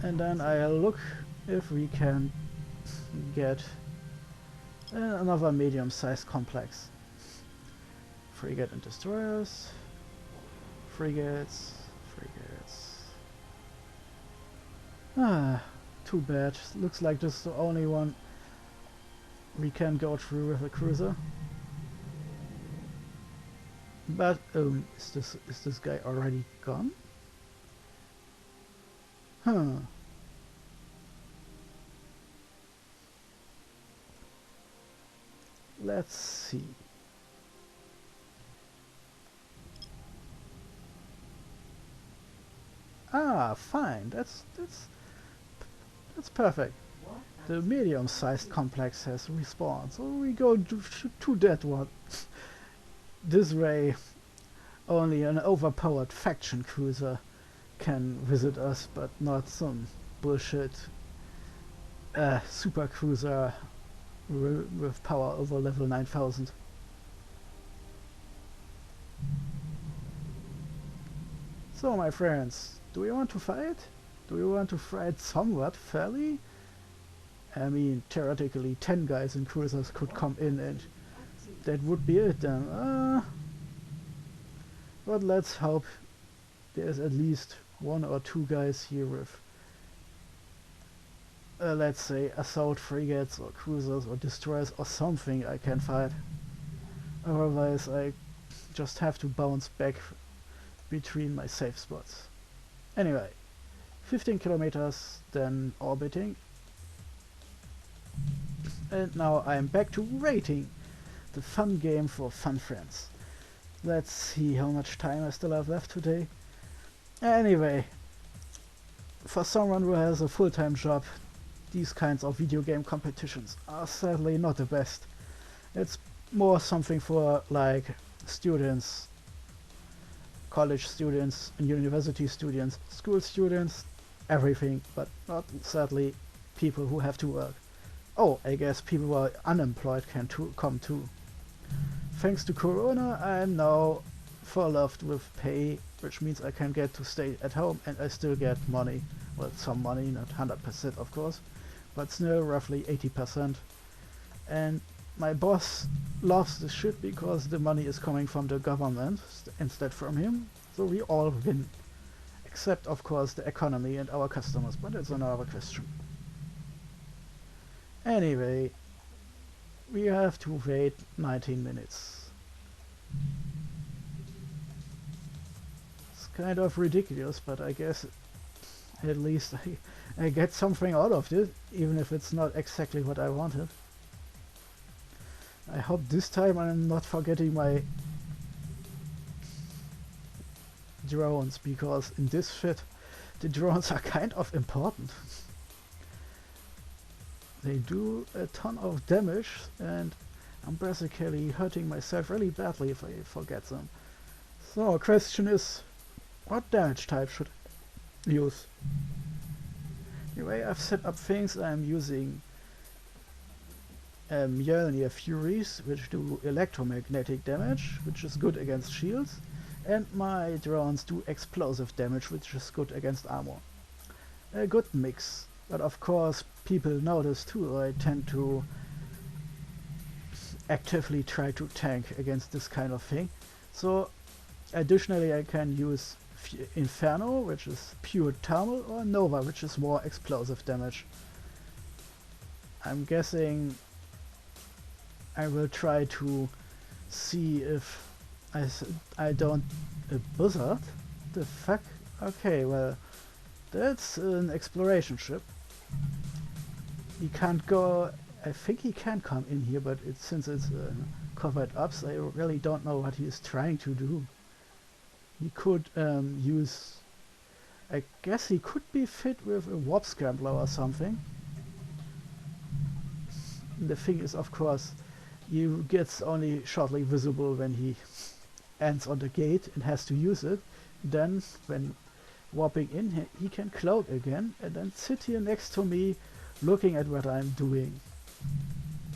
And then I'll look if we can get another medium-sized complex. Frigate and destroyers. Frigates. Too bad. Looks like this is the only one we can go through with a cruiser. But is this guy already gone? Huh. Let's see. Fine. That's perfect. The medium-sized complex has respawned, so we go to that one. This way, only an overpowered faction cruiser can visit us, but not some bullshit super cruiser with power over level 9000. So, my friends, do we want to fight? Do we want to fight somewhat fairly? I mean, theoretically 10 guys in cruisers could come in and that would be it then. But let's hope there's at least 1 or 2 guys here with, let's say, assault frigates or cruisers or destroyers or something I can fight. Otherwise I just have to bounce back between my safe spots. Anyway, 15 kilometers, then orbiting. And now I'm back to rating, the fun game for fun friends. Let's see how much time I still have left today. Anyway, for someone who has a full-time job, these kinds of video game competitions are sadly not the best. It's more something for like students, college students, university students, school students, everything, but not sadly people who have to work. Oh, I guess people who are unemployed can come too. Thanks to Corona, I'm now furloughed with pay, which means I can get to stay at home and I still get money. Well, some money, not 100% of course, but still roughly 80%. And my boss loves this shit because the money is coming from the government instead from him, so we all win. Except of course the economy and our customers, but that's another question. Anyway, we have to wait 19 minutes. It's kind of ridiculous, but I guess at least I get something out of it, even if it's not exactly what I wanted. I hope this time I'm not forgetting my drones, because in this shit the drones are kind of important. They do a ton of damage and I'm basically hurting myself really badly if I forget them. So, question is, what damage type should I use? The way I've set up things, I'm using Mjolnir Furies, which do electromagnetic damage, which is good against shields, and my drones do explosive damage, which is good against armor. A good mix, but of course people notice too I tend to actively try to tank against this kind of thing. So additionally I can use Inferno, which is pure thermal, or Nova, which is more explosive damage. I'm guessing I will try to see if I don't... A buzzard? The fuck? Okay, well, that's an exploration ship. He can't go... I think he can come in here, but since it's covered up, so I really don't know what he is trying to do. He could use... I guess he could be fit with a warp scrambler or something. The thing is, of course, he gets only shortly visible when he ends on the gate and has to use it. Then, when warping in, he can cloak again and then sit here next to me looking at what I'm doing.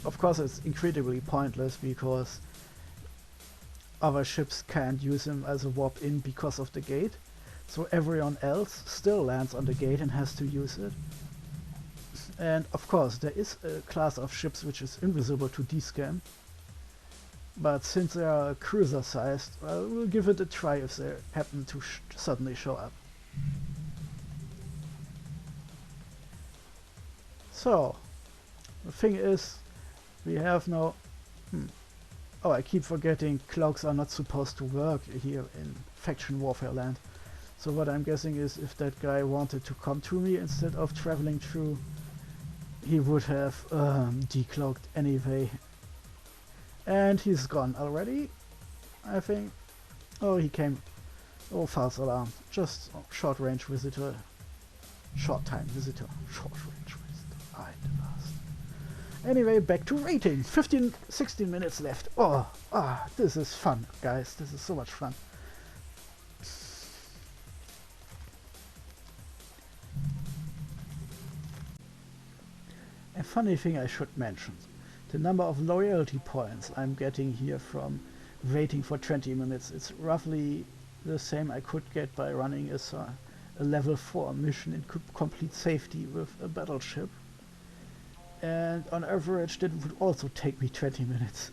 Of course, it's incredibly pointless because other ships can't use him as a warp in because of the gate. So everyone else still lands on the gate and has to use it. And of course, there is a class of ships which is invisible to descan. But since they are cruiser sized, well, we'll give it a try if they happen to suddenly show up. So, the thing is, we have no... Oh, I keep forgetting cloaks are not supposed to work here in Faction Warfare Land. So what I'm guessing is if that guy wanted to come to me instead of traveling through, he would have decloaked anyway. And he's gone already, I think. Oh, he came. Oh, false alarm. Just short range visitor. Short time visitor. Short range visitor. I last. Anyway, back to rating. 16 minutes left. Oh, this is fun, guys. This is so much fun. A funny thing I should mention. The number of loyalty points I'm getting here from waiting for 20 minutes, it's roughly the same I could get by running a level 4 mission in complete safety with a battleship. And on average that would also take me 20 minutes.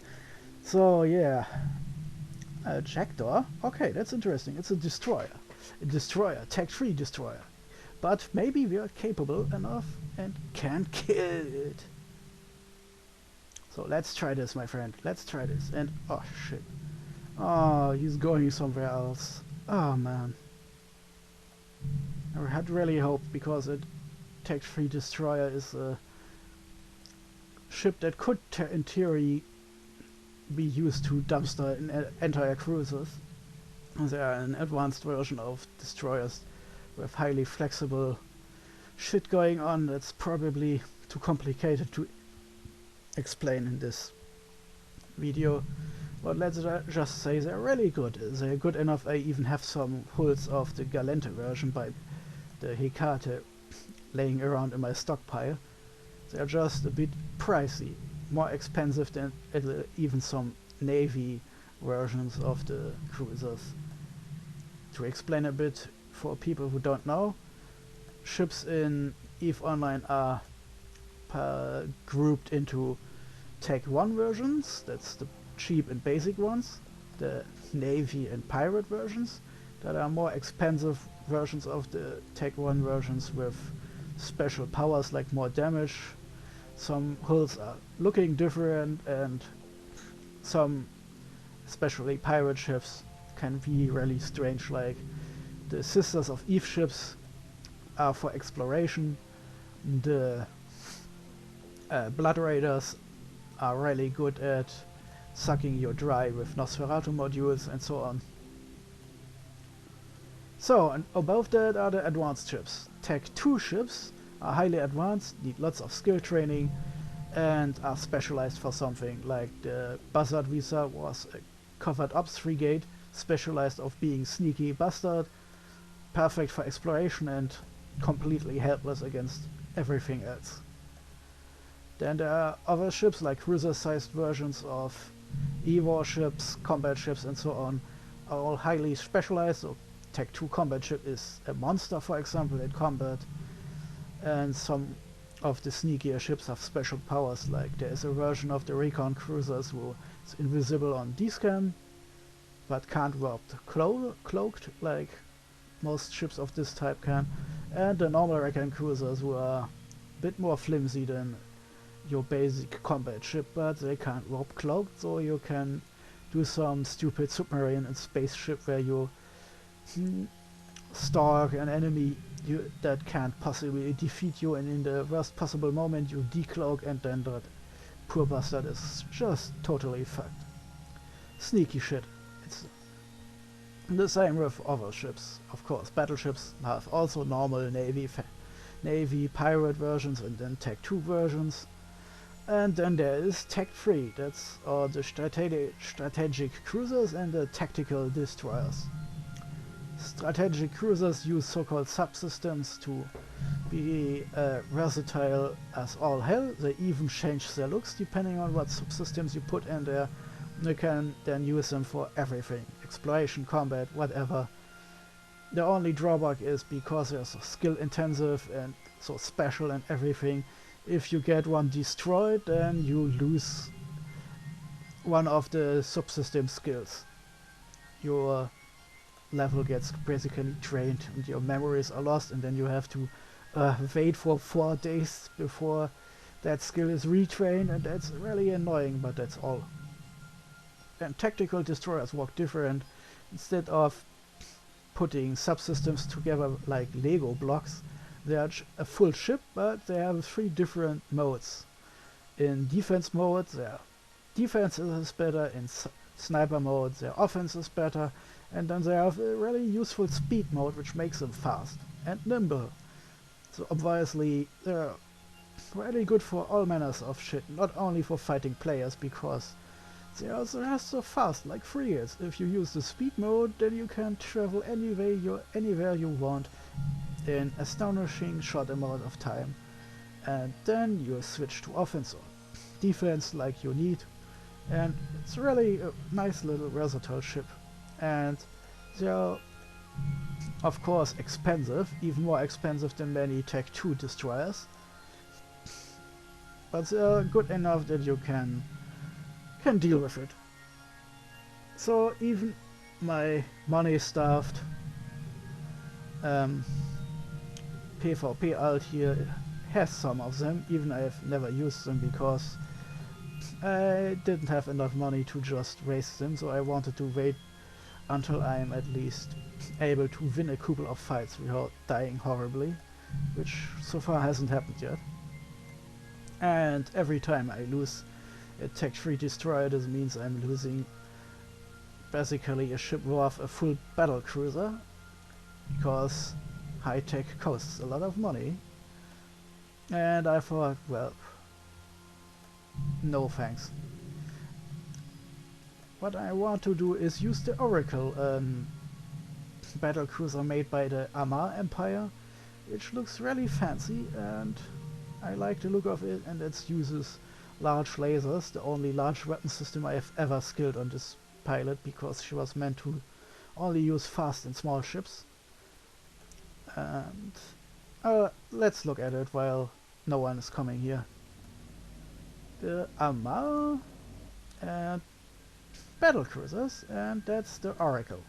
So yeah. A Jackdaw? Okay, that's interesting. It's a destroyer. A destroyer, Tech 3 destroyer. But maybe we are capable enough and can kill it. So let's try this, my friend. Let's try this. And oh shit. Oh, he's going somewhere else. Oh man. I had really hoped, because a Tech 3 destroyer is a ship that could in theory be used to dumpster entire cruisers. They are an advanced version of destroyers with highly flexible shit going on that's probably too complicated to explain in this video. But let's just say they're really good. They're good enough I even have some hulls of the Galente version by the Hecate laying around in my stockpile. They're just a bit pricey, more expensive than even some Navy versions of the cruisers. To explain a bit for people who don't know, ships in EVE Online are grouped into Tech 1 versions, that's the cheap and basic ones, the Navy and Pirate versions, that are more expensive versions of the Tech 1 versions with special powers like more damage. Some hulls are looking different, and some, especially pirate ships, can be really strange, like the Sisters of Eve ships are for exploration, the Blood Raiders are really good at sucking you dry with Nosferatu modules and so on. So, and above that are the advanced ships. Tech 2 ships are highly advanced, need lots of skill training, and are specialized for something. Like the Buzzard Visa was a covered ops frigate, specialized of being sneaky bastard, perfect for exploration and completely helpless against everything else. Then there are other ships like cruiser-sized versions of E-warships, combat ships and so on, are all highly specialized. So Tech 2 combat ship is a monster, for example, in combat, and some of the sneakier ships have special powers, like there is a version of the recon cruisers who is invisible on D-scan but can't warp cloaked like most ships of this type can, and the normal recon cruisers who are a bit more flimsy than your basic combat ship, but they can't warp cloaked, so you can do some stupid submarine and spaceship where you stalk an enemy that can't possibly defeat you, and in the worst possible moment you decloak, and then that poor bastard is just totally fucked. Sneaky shit. It's the same with other ships. Of course, battleships have also normal Navy pirate versions and then Tech 2 versions. And then there is Tech 3, that's the strategic cruisers and the tactical destroyers. Strategic cruisers use so-called subsystems to be versatile as all hell. They even change their looks depending on what subsystems you put in there. You can then use them for everything. Exploration, combat, whatever. The only drawback is because they're so skill intensive and so special and everything, if you get one destroyed, then you lose one of the subsystem skills. Your level gets basically drained and your memories are lost, and then you have to wait for 4 days before that skill is retrained, and that's really annoying, but that's all. And tactical destroyers work different. Instead of putting subsystems together like Lego blocks, they are a full ship, but they have 3 different modes. In defense mode, their defense is better. In sniper mode, their offense is better. And then they have a really useful speed mode, which makes them fast and nimble. So obviously they're really good for all manners of shit, not only for fighting players, because they also are so fast, like frigates. If you use the speed mode, then you can travel anywhere you want in astonishing short amount of time, and then you switch to offense or defense like you need, and it's really a nice little versatile ship. And they're of course expensive, even more expensive than many Tech 2 destroyers, but they're good enough that you can deal with it. So even my money-starved PvP alt here has some of them, even I've never used them because I didn't have enough money to just raise them, so I wanted to wait until I'm at least able to win a couple of fights without dying horribly, which so far hasn't happened yet. And every time I lose a Tech 3 destroyer, this means I'm losing basically a ship worth a full battle cruiser, because high tech costs a lot of money. And I thought, well, no thanks. What I want to do is use the Oracle battle cruiser made by the Amar Empire, which looks really fancy, and I like the look of it, and it uses large lasers, the only large weapon system I have ever skilled on this pilot, because she was meant to only use fast and small ships. And let's look at it while no one is coming here. The Amar and battle cruisers, and that's the Oracle.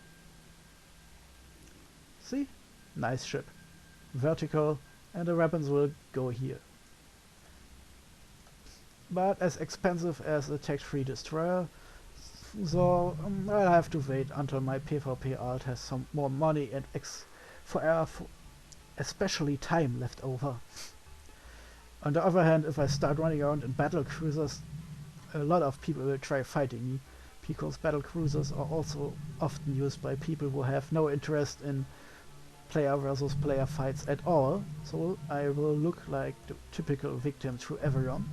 See? Nice ship. Vertical, and the weapons will go here. But as expensive as a Tech 3 destroyer, so I'll have to wait until my PvP alt has some more money and especially time left over. On the other hand, if I start running around in battle cruisers, a lot of people will try fighting me, because battle cruisers are also often used by people who have no interest in player versus player fights at all, so I will look like the typical victim to everyone.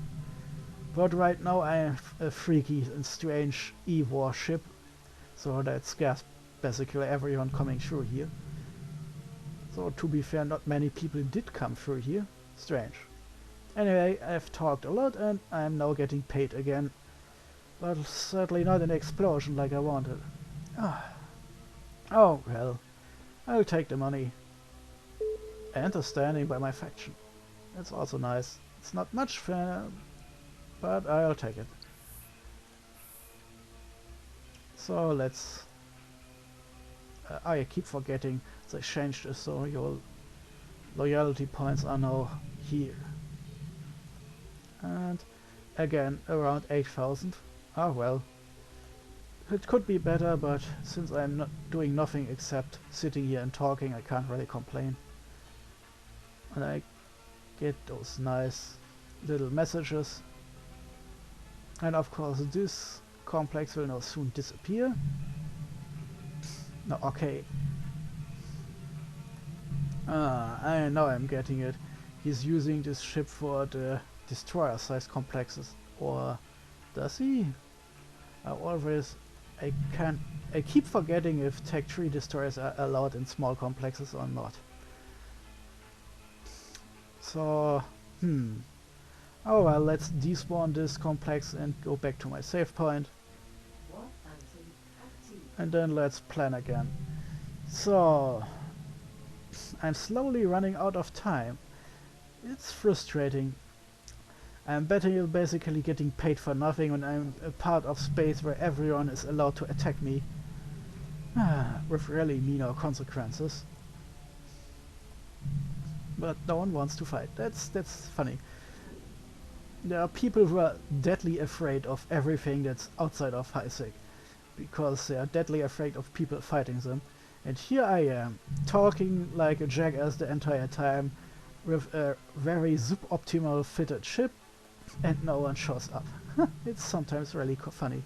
But right now I have a freaky and strange E-war ship, so that scares basically everyone coming through here. So to be fair, not many people did come through here. Strange. Anyway, I've talked a lot and I'm now getting paid again. But certainly not an explosion like I wanted. Ah. Oh well, I'll take the money. And the standing by my faction. That's also nice. It's not much fair, but I'll take it. So let's... I keep forgetting they changed this, so your loyalty points are now here. And again, around 8,000. Ah well. It could be better, but since I'm not doing nothing except sitting here and talking, I can't really complain. And I get those nice little messages. And of course this complex will now soon disappear. No, okay. I know I'm getting it. He's using this ship for the destroyer-sized complexes. Or does he? I keep forgetting if Tech 3 destroyers are allowed in small complexes or not. So, oh well, let's despawn this complex and go back to my save point. And then let's plan again. So, I'm slowly running out of time. It's frustrating. I'm basically getting paid for nothing when I'm a part of space where everyone is allowed to attack me. With really minor consequences. But no one wants to fight. That's funny. There are people who are deadly afraid of everything that's outside of HiSec, because they are deadly afraid of people fighting them. And here I am, talking like a jackass the entire time, with a very suboptimal fitted ship, and no one shows up. It's sometimes really funny.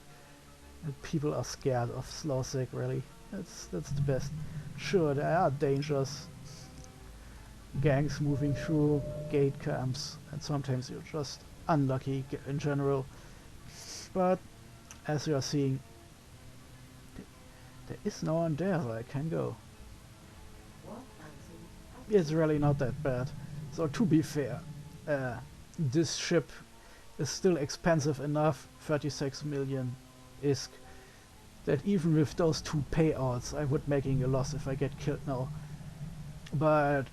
And people are scared of Slowsec, really. That's the best. Sure, there are dangers. Gangs moving through gate camps, and sometimes you're just unlucky in general. But as you are seeing, there is no one there where I can go. It's really not that bad. So to be fair, this ship is still expensive enough, 36 million ISK, that even with those two payouts I would making a loss if I get killed now. But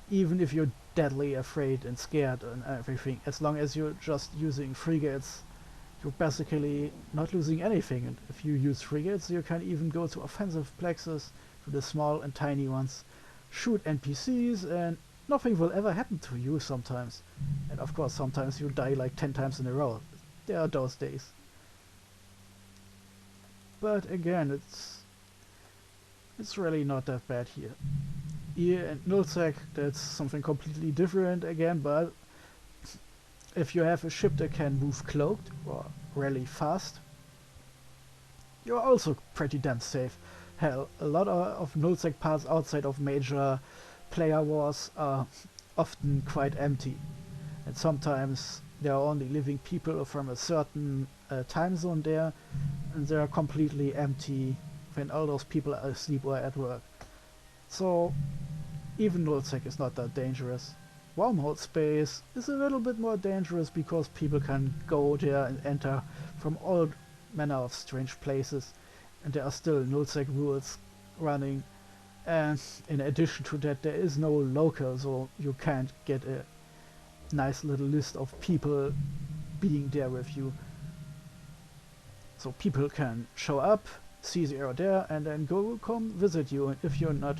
even if you're deadly afraid and scared and everything, as long as you're just using frigates, you're basically not losing anything. And if you use frigates, you can even go to offensive plexes, to the small and tiny ones, shoot NPCs, and nothing will ever happen to you sometimes. And of course sometimes you die like 10 times in a row. There are those days. But again, it's really not that bad here. Here in Nullsec, that's something completely different again, but if you have a ship that can move cloaked or really fast, you're also pretty damn safe. Hell, a lot of Nullsec parts outside of major player wars are often quite empty, and sometimes there are only living people from a certain time zone there, and they are completely empty when all those people are asleep or at work. So even Nullsec is not that dangerous. Wormhole space is a little bit more dangerous because people can go there and enter from all manner of strange places, and there are still Nullsec rules running, and in addition to that there is no local, so you can't get a nice little list of people being there with you. So people can show up, see you're there, and then come visit you, and if you're not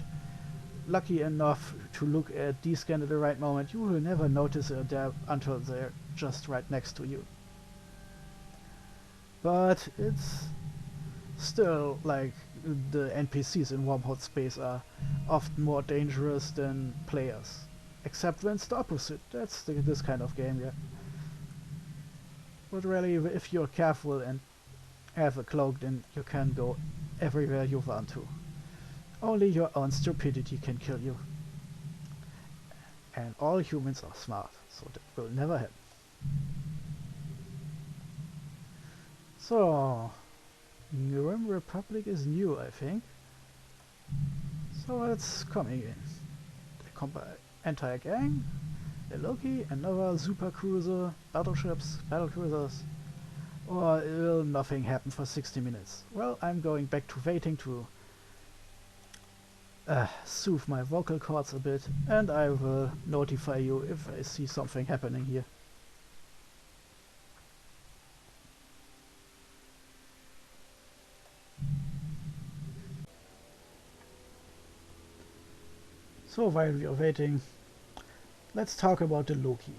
lucky enough to look at D-scan at the right moment, you will never notice they're there until they're just right next to you. But it's still like the NPCs in Wormhole space are often more dangerous than players. Except when it's the opposite. That's this kind of game, yeah. But really, if you're careful and have a cloak, then you can go everywhere you want to. Only your own stupidity can kill you. And all humans are smart, so that will never happen. So, Grim Republic is new, I think. So it's coming in. The entire gang. A Loki, another super cruiser, battleships, battlecruisers, or will nothing happen for 60 minutes? Well, I'm going back to waiting to soothe my vocal cords a bit, and I will notify you if I see something happening here. So while we are waiting, let's talk about the Loki.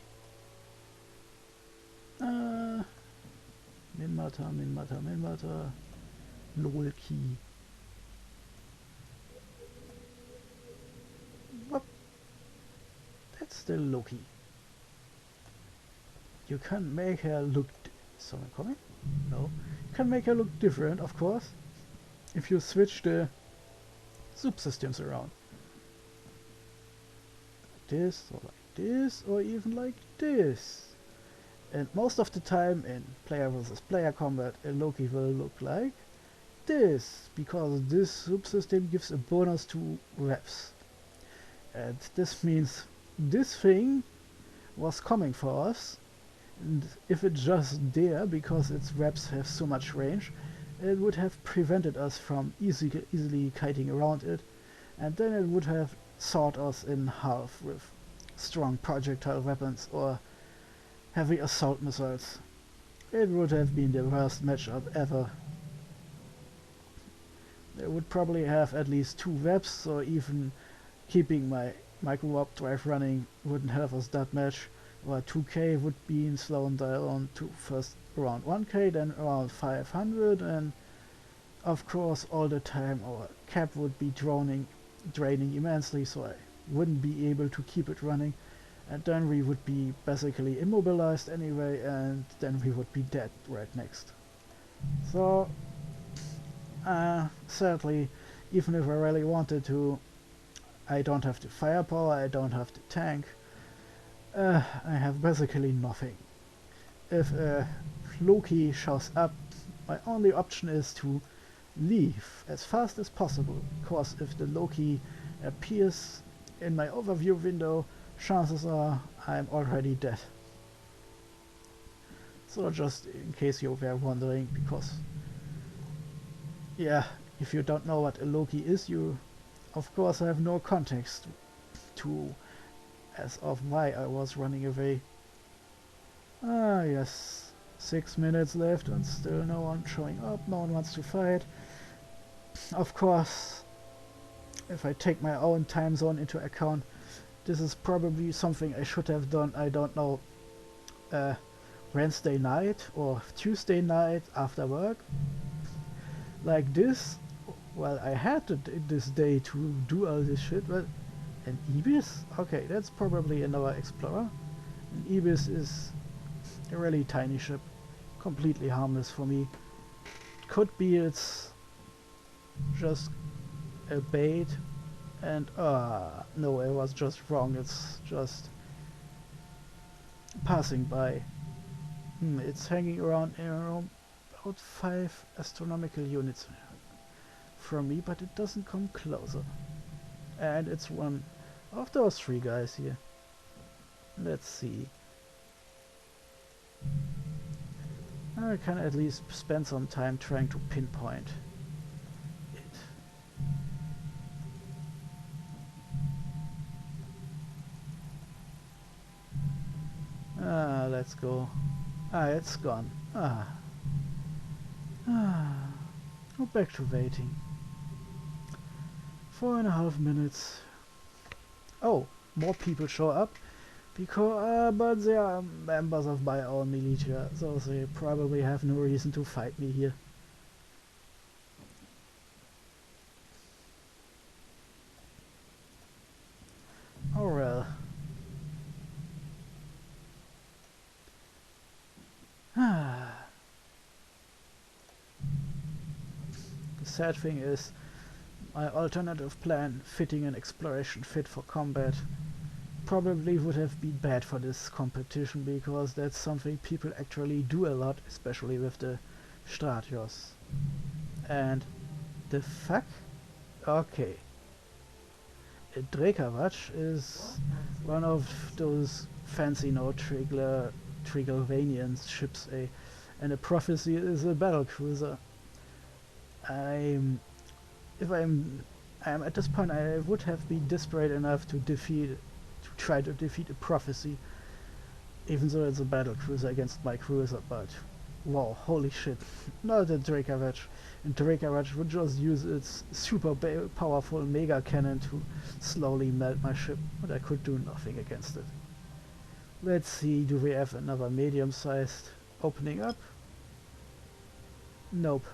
Minmata, Loki. What? That's still Loki. You can make her look... Is someone coming? No. You can make her look different, of course, if you switch the subsystems around. This, or like this, or even like this. And most of the time in player versus player combat, a Loki will look like this, because this subsystem gives a bonus to reps. And this means this thing was coming for us, and if it's just there because its reps have so much range, it would have prevented us from easily kiting around it, and then it would have sawed us in half with strong projectile weapons or heavy assault missiles. It would have been the worst matchup ever. They would probably have at least 2 reps, so even keeping my micro warp drive running wouldn't help us that much. Or 2k would be slowing down to first around 1k, then around 500, and of course all the time our cap would be draining immensely, so I wouldn't be able to keep it running, and then we would be basically immobilized anyway, and then we would be dead right next. So sadly, even if I really wanted to, I don't have the firepower, I don't have the tank, I have basically nothing. If Loki shows up, my only option is to leave as fast as possible, because if the Loki appears in my overview window, chances are I'm already dead. So just in case you were wondering, because yeah, if you don't know what a Loki is, you of course have no context to as of why I was running away. Ah yes, 6 minutes left and still no one showing up, no one wants to fight. Of course, if I take my own time zone into account, this is probably something I should have done, I don't know, Wednesday night or Tuesday night after work. Like this. Well, I had this day to do all this shit, but an Ibis? Okay, that's probably another explorer. An Ibis is a really tiny ship, completely harmless for me. Could be it's just a bait, and no, I was just wrong, it's just passing by. It's hanging around about 5 astronomical units from me, but it doesn't come closer. And it's one of those 3 guys here. Let's see. I can at least spend some time trying to pinpoint it. Let's go. It's gone. Go back to waiting. 4.5 minutes. Oh, more people show up, because but they are members of my own militia, so they probably have no reason to fight me here. Oh well. The sad thing is, my alternative plan, fitting an exploration fit for combat, probably would have been bad for this competition, because that's something people actually do a lot, especially with the Stratios. And the fuck? Okay. A Drekavac is one of those fancy no Trigylvanian ships, and a prophecy is a battle cruiser. I'm if I'm at this point I would have been desperate enough to try to defeat a prophecy, even though it's a battle cruiser against my cruiser, but wow, holy shit. Not a Dracarach. And Dracarach would just use its super powerful mega cannon to slowly melt my ship, but I could do nothing against it. Let's see, do we have another medium-sized opening up? Nope.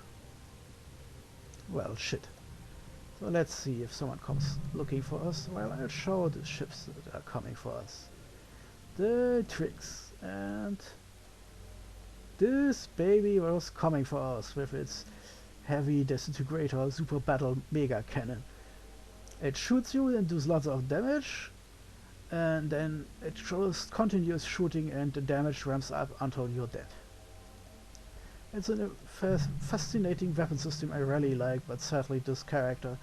Well, shit. So let's see if someone comes looking for us. Well, I'll show the ships that are coming for us. The tricks, and this baby was coming for us with its heavy disintegrator super battle mega cannon. It shoots you and does lots of damage, and then it shows continuous shooting and the damage ramps up until you're dead. It's a fascinating weapon system I really like, but sadly this character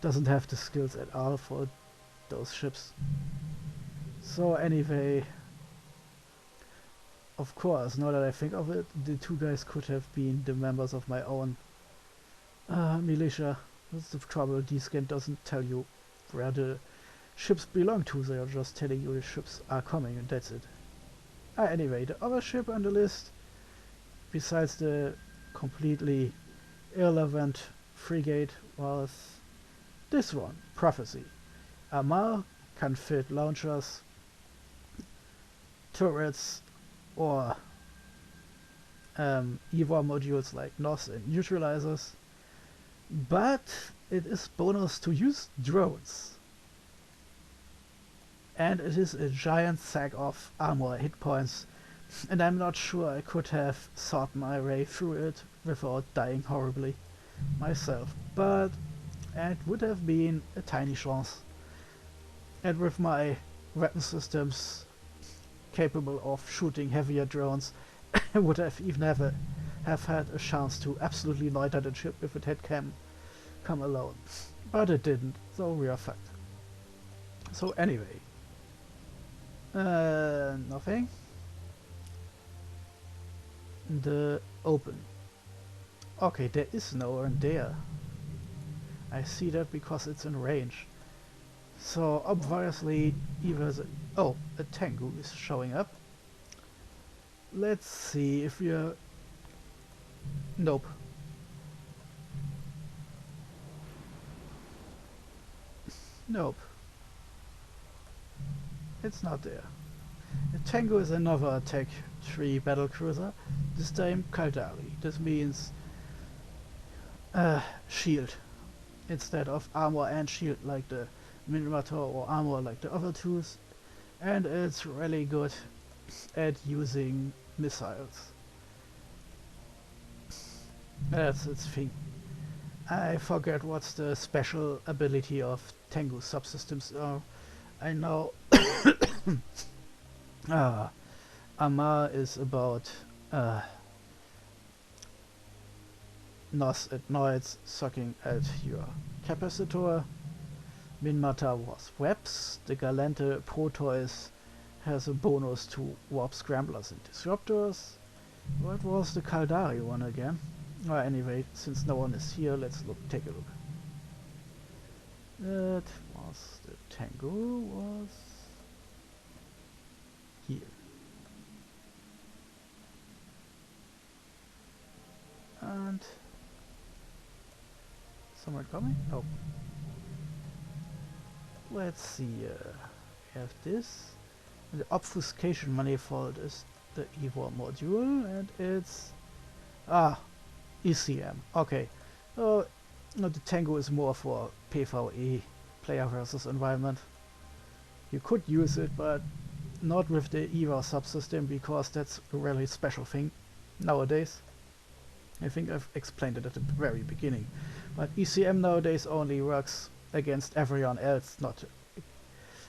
doesn't have the skills at all for those ships. So anyway, of course, now that I think of it, the two guys could have been the members of my own militia. That's the trouble, D-Scan doesn't tell you where the ships belong to, they are just telling you the ships are coming and that's it. Anyway, the other ship on the list, besides the completely irrelevant frigate, was this one, Prophecy. Amar can fit launchers, turrets, or EVA modules like NOS and neutralizers, but it is bonus to use drones. And it is a giant sack of armor hit points, and I'm not sure I could have thought my way through it without dying horribly myself, but it would have been a tiny chance. And with my weapon systems capable of shooting heavier drones, I would have even have had a chance to absolutely loiter the ship if it had come alone. But it didn't, so we are fucked. So anyway, nothing. The open. Okay, there is no one there. I see that because it's in range. So obviously either a Tengu is showing up. Let's see if we're... Nope. Nope. It's not there. The Tengu is another Tech 3 battle cruiser, this time Kaldari. This means shield instead of armor and shield like the Minotaur, or armor like the other twos, and it's really good at using missiles. That's its thing. I forget what's the special ability of Tengu subsystems are. I know Amar is about NOS at nights sucking at your capacitor. Minmata was webs. The Galante Proteus has a bonus to warp scramblers and disruptors. What was the Kaldari one again? Well, anyway, since no one is here, let's take a look. That was the Tengu was here. And someone coming? Oh. Let's see, we have this. The obfuscation manifold is the EVA module, and it's ECM. Okay, so the Tengu is more for PvE, player versus environment. You could use it, but not with the EVA subsystem, because that's a really special thing nowadays. I think I've explained it at the very beginning, but ECM nowadays only works against everyone else.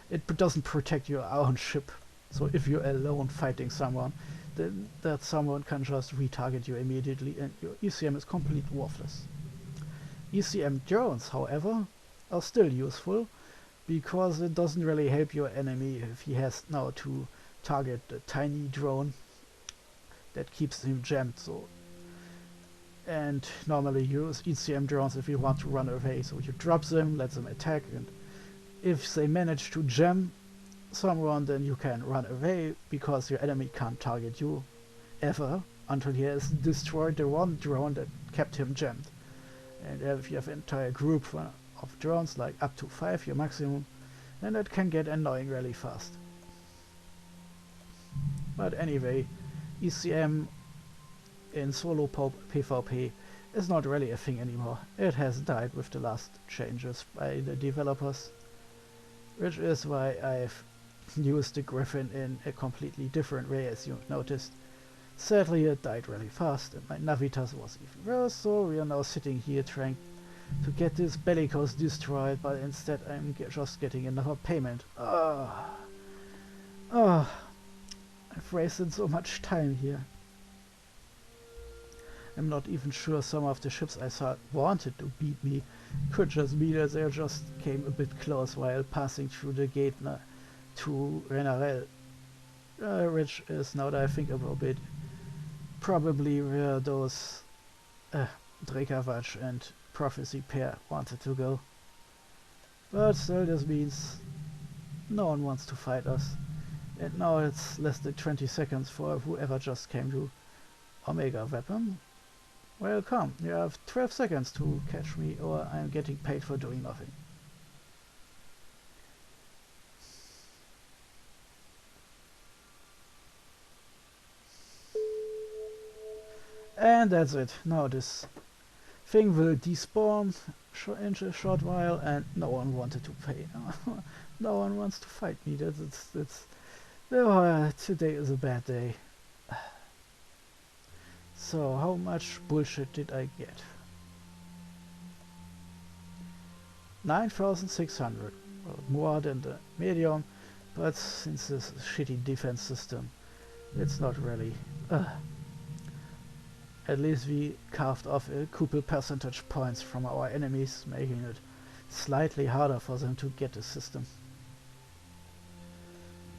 It doesn't protect your own ship. So if you're alone fighting someone, then that someone can just retarget you immediately, and your ECM is completely worthless. ECM drones, however, are still useful, because it doesn't really help your enemy if he has now to target the tiny drone that keeps him jammed. So, and normally you use ECM drones if you want to run away. So you drop them, let them attack, and if they manage to jam someone, then you can run away because your enemy can't target you ever until he has destroyed the one drone that kept him jammed. And if you have an entire group of drones, like up to 5, your maximum, then that can get annoying really fast. But anyway, ECM in solo PvP is not really a thing anymore. It has died with the last changes by the developers, which is why I've used the Griffin in a completely different way, as you've noticed. Sadly, it died really fast, and my Navitas was even worse, so we are now sitting here trying to get this Bellicose destroyed, but instead I'm just getting another payment. I've wasted so much time here. I'm not even sure some of the ships I thought wanted to beat me. Could just be that they just came a bit close while passing through the gate to Renarel, which is, now that I think about it, probably where those Drekavac and Prophecy pair wanted to go. But still, this means no one wants to fight us. And now it's less than 20 seconds for whoever just came to Omega Weapon. Welcome, you have 12 seconds to catch me, or I'm getting paid for doing nothing. And that's it. Now this thing will despawn in a short while, and no one wanted to pay. No one wants to fight me. Today is a bad day. So how much bullshit did I get? 9,600. Well, more than the medium, but since this shitty defense system, it's not really. At least we carved off a couple percentage points from our enemies, making it slightly harder for them to get the system.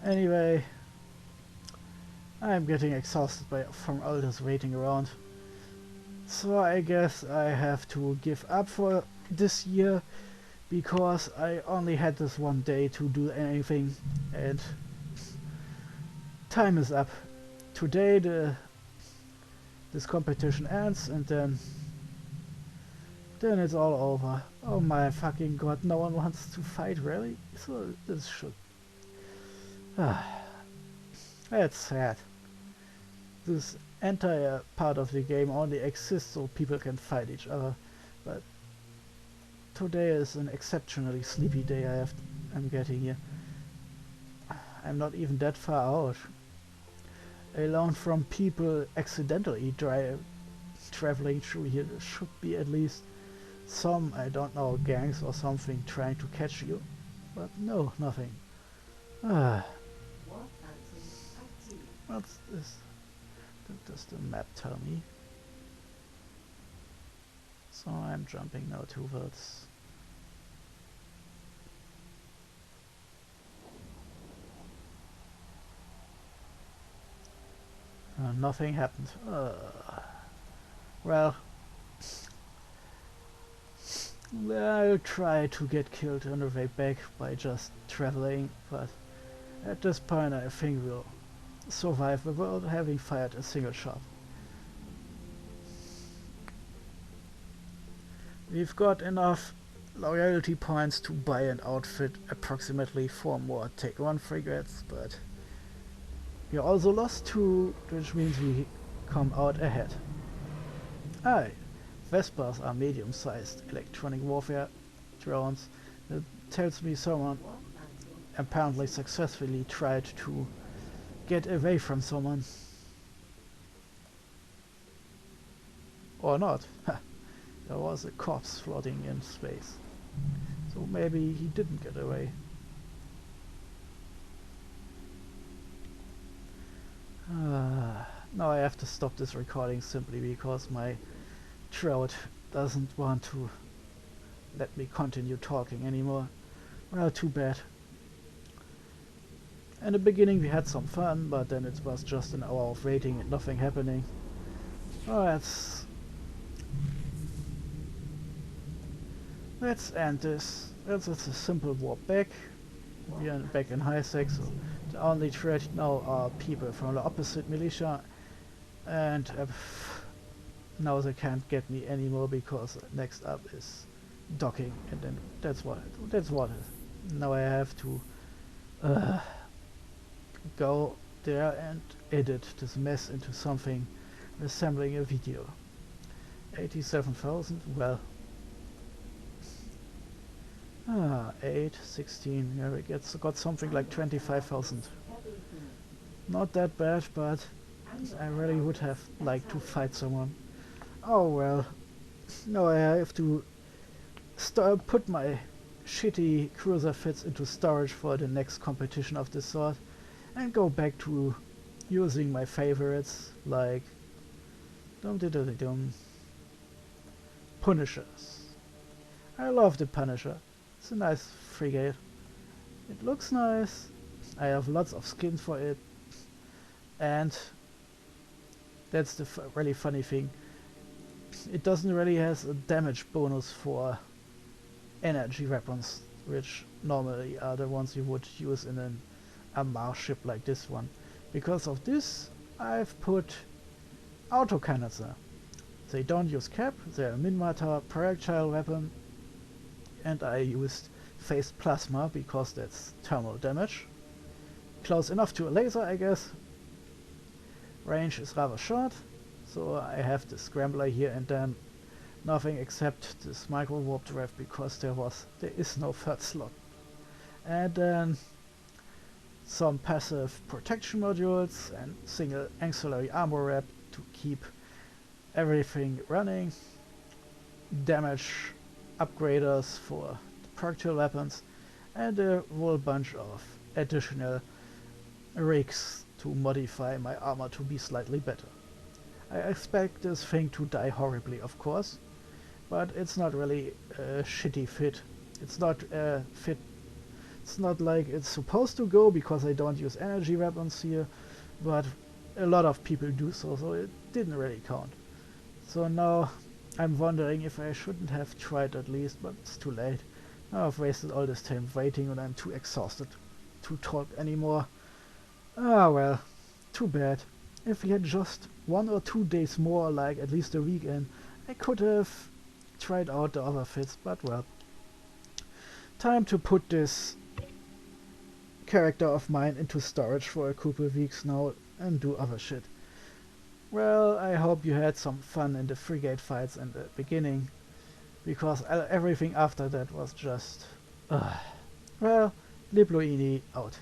Anyway, I'm getting exhausted from all this waiting around. So I guess I have to give up for this year, because I only had this one day to do anything, and time is up. Today this competition ends, and then it's all over. Oh my fucking god, no one wants to fight, really? So this should... That's sad. This entire part of the game only exists so people can fight each other, but today is an exceptionally sleepy day I'm getting here. I'm not even that far out. Alone from people accidentally traveling through here. There should be at least some, I don't know, gangs or something trying to catch you. But no, nothing. What's this? What does the map tell me? So I'm jumping now towards... nothing happened. Well, I'll try to get killed on the way back by just traveling, but at this point I think we'll survive without having fired a single shot. We've got enough loyalty points to buy and outfit approximately 4 more Take 1 frigates, but we also lost 2, which means we come out ahead. Aye, Vespas are medium-sized electronic warfare drones. That tells me someone apparently successfully tried to get away from someone. Or not. There was a corpse floating in space. So maybe he didn't get away. Now I have to stop this recording simply because my throat doesn't want to let me continue talking anymore. Well, too bad. In the beginning we had some fun, but then it was just an hour of waiting and nothing happening. Oh, let's end this. It's a simple warp back. We are back in high sec, so the only threat now are people from the opposite militia, and now they can't get me anymore because next up is docking, and then that's what now I have to go there and edit this mess into something resembling a video. 87,000, well, 8, 16, yeah, we got something like 25,000. Not that bad, but I really would have liked to fight someone. Oh well, now I have to put my shitty cruiser fits into storage for the next competition of this sort, and go back to using my favorites like Punishers. I love the Punisher. It's a nice frigate. It looks nice. I have lots of skins for it, and that's the really funny thing. It doesn't really has a damage bonus for energy weapons, which normally are the ones you would use in a Mars ship like this one. Because of this, I've put autocannons there. They don't use cap, they're a min-matter projectile weapon, and I used phased plasma because that's thermal damage. Close enough to a laser, I guess. Range is rather short, so I have the scrambler here and then nothing except this micro warp drive because there is no third slot. And then some passive protection modules and single auxiliary armor wrap to keep everything running. Damage upgraders for the projectile weapons, and a whole bunch of additional rigs to modify my armor to be slightly better. I expect this thing to die horribly, of course, but it's not really a shitty fit. It's not a fit. It's not like it's supposed to go because I don't use energy weapons here, but a lot of people do so it didn't really count. So now I'm wondering if I shouldn't have tried at least, but it's too late. Now I've wasted all this time waiting and I'm too exhausted to talk anymore. Ah well, too bad. If we had just 1 or 2 days more, like at least a weekend, I could have tried out the other fits, but well. Time to put this character of mine into storage for a couple of weeks now and do other shit. Well, I hope you had some fun in the frigate fights in the beginning, because everything after that was just... Well, Libloini out.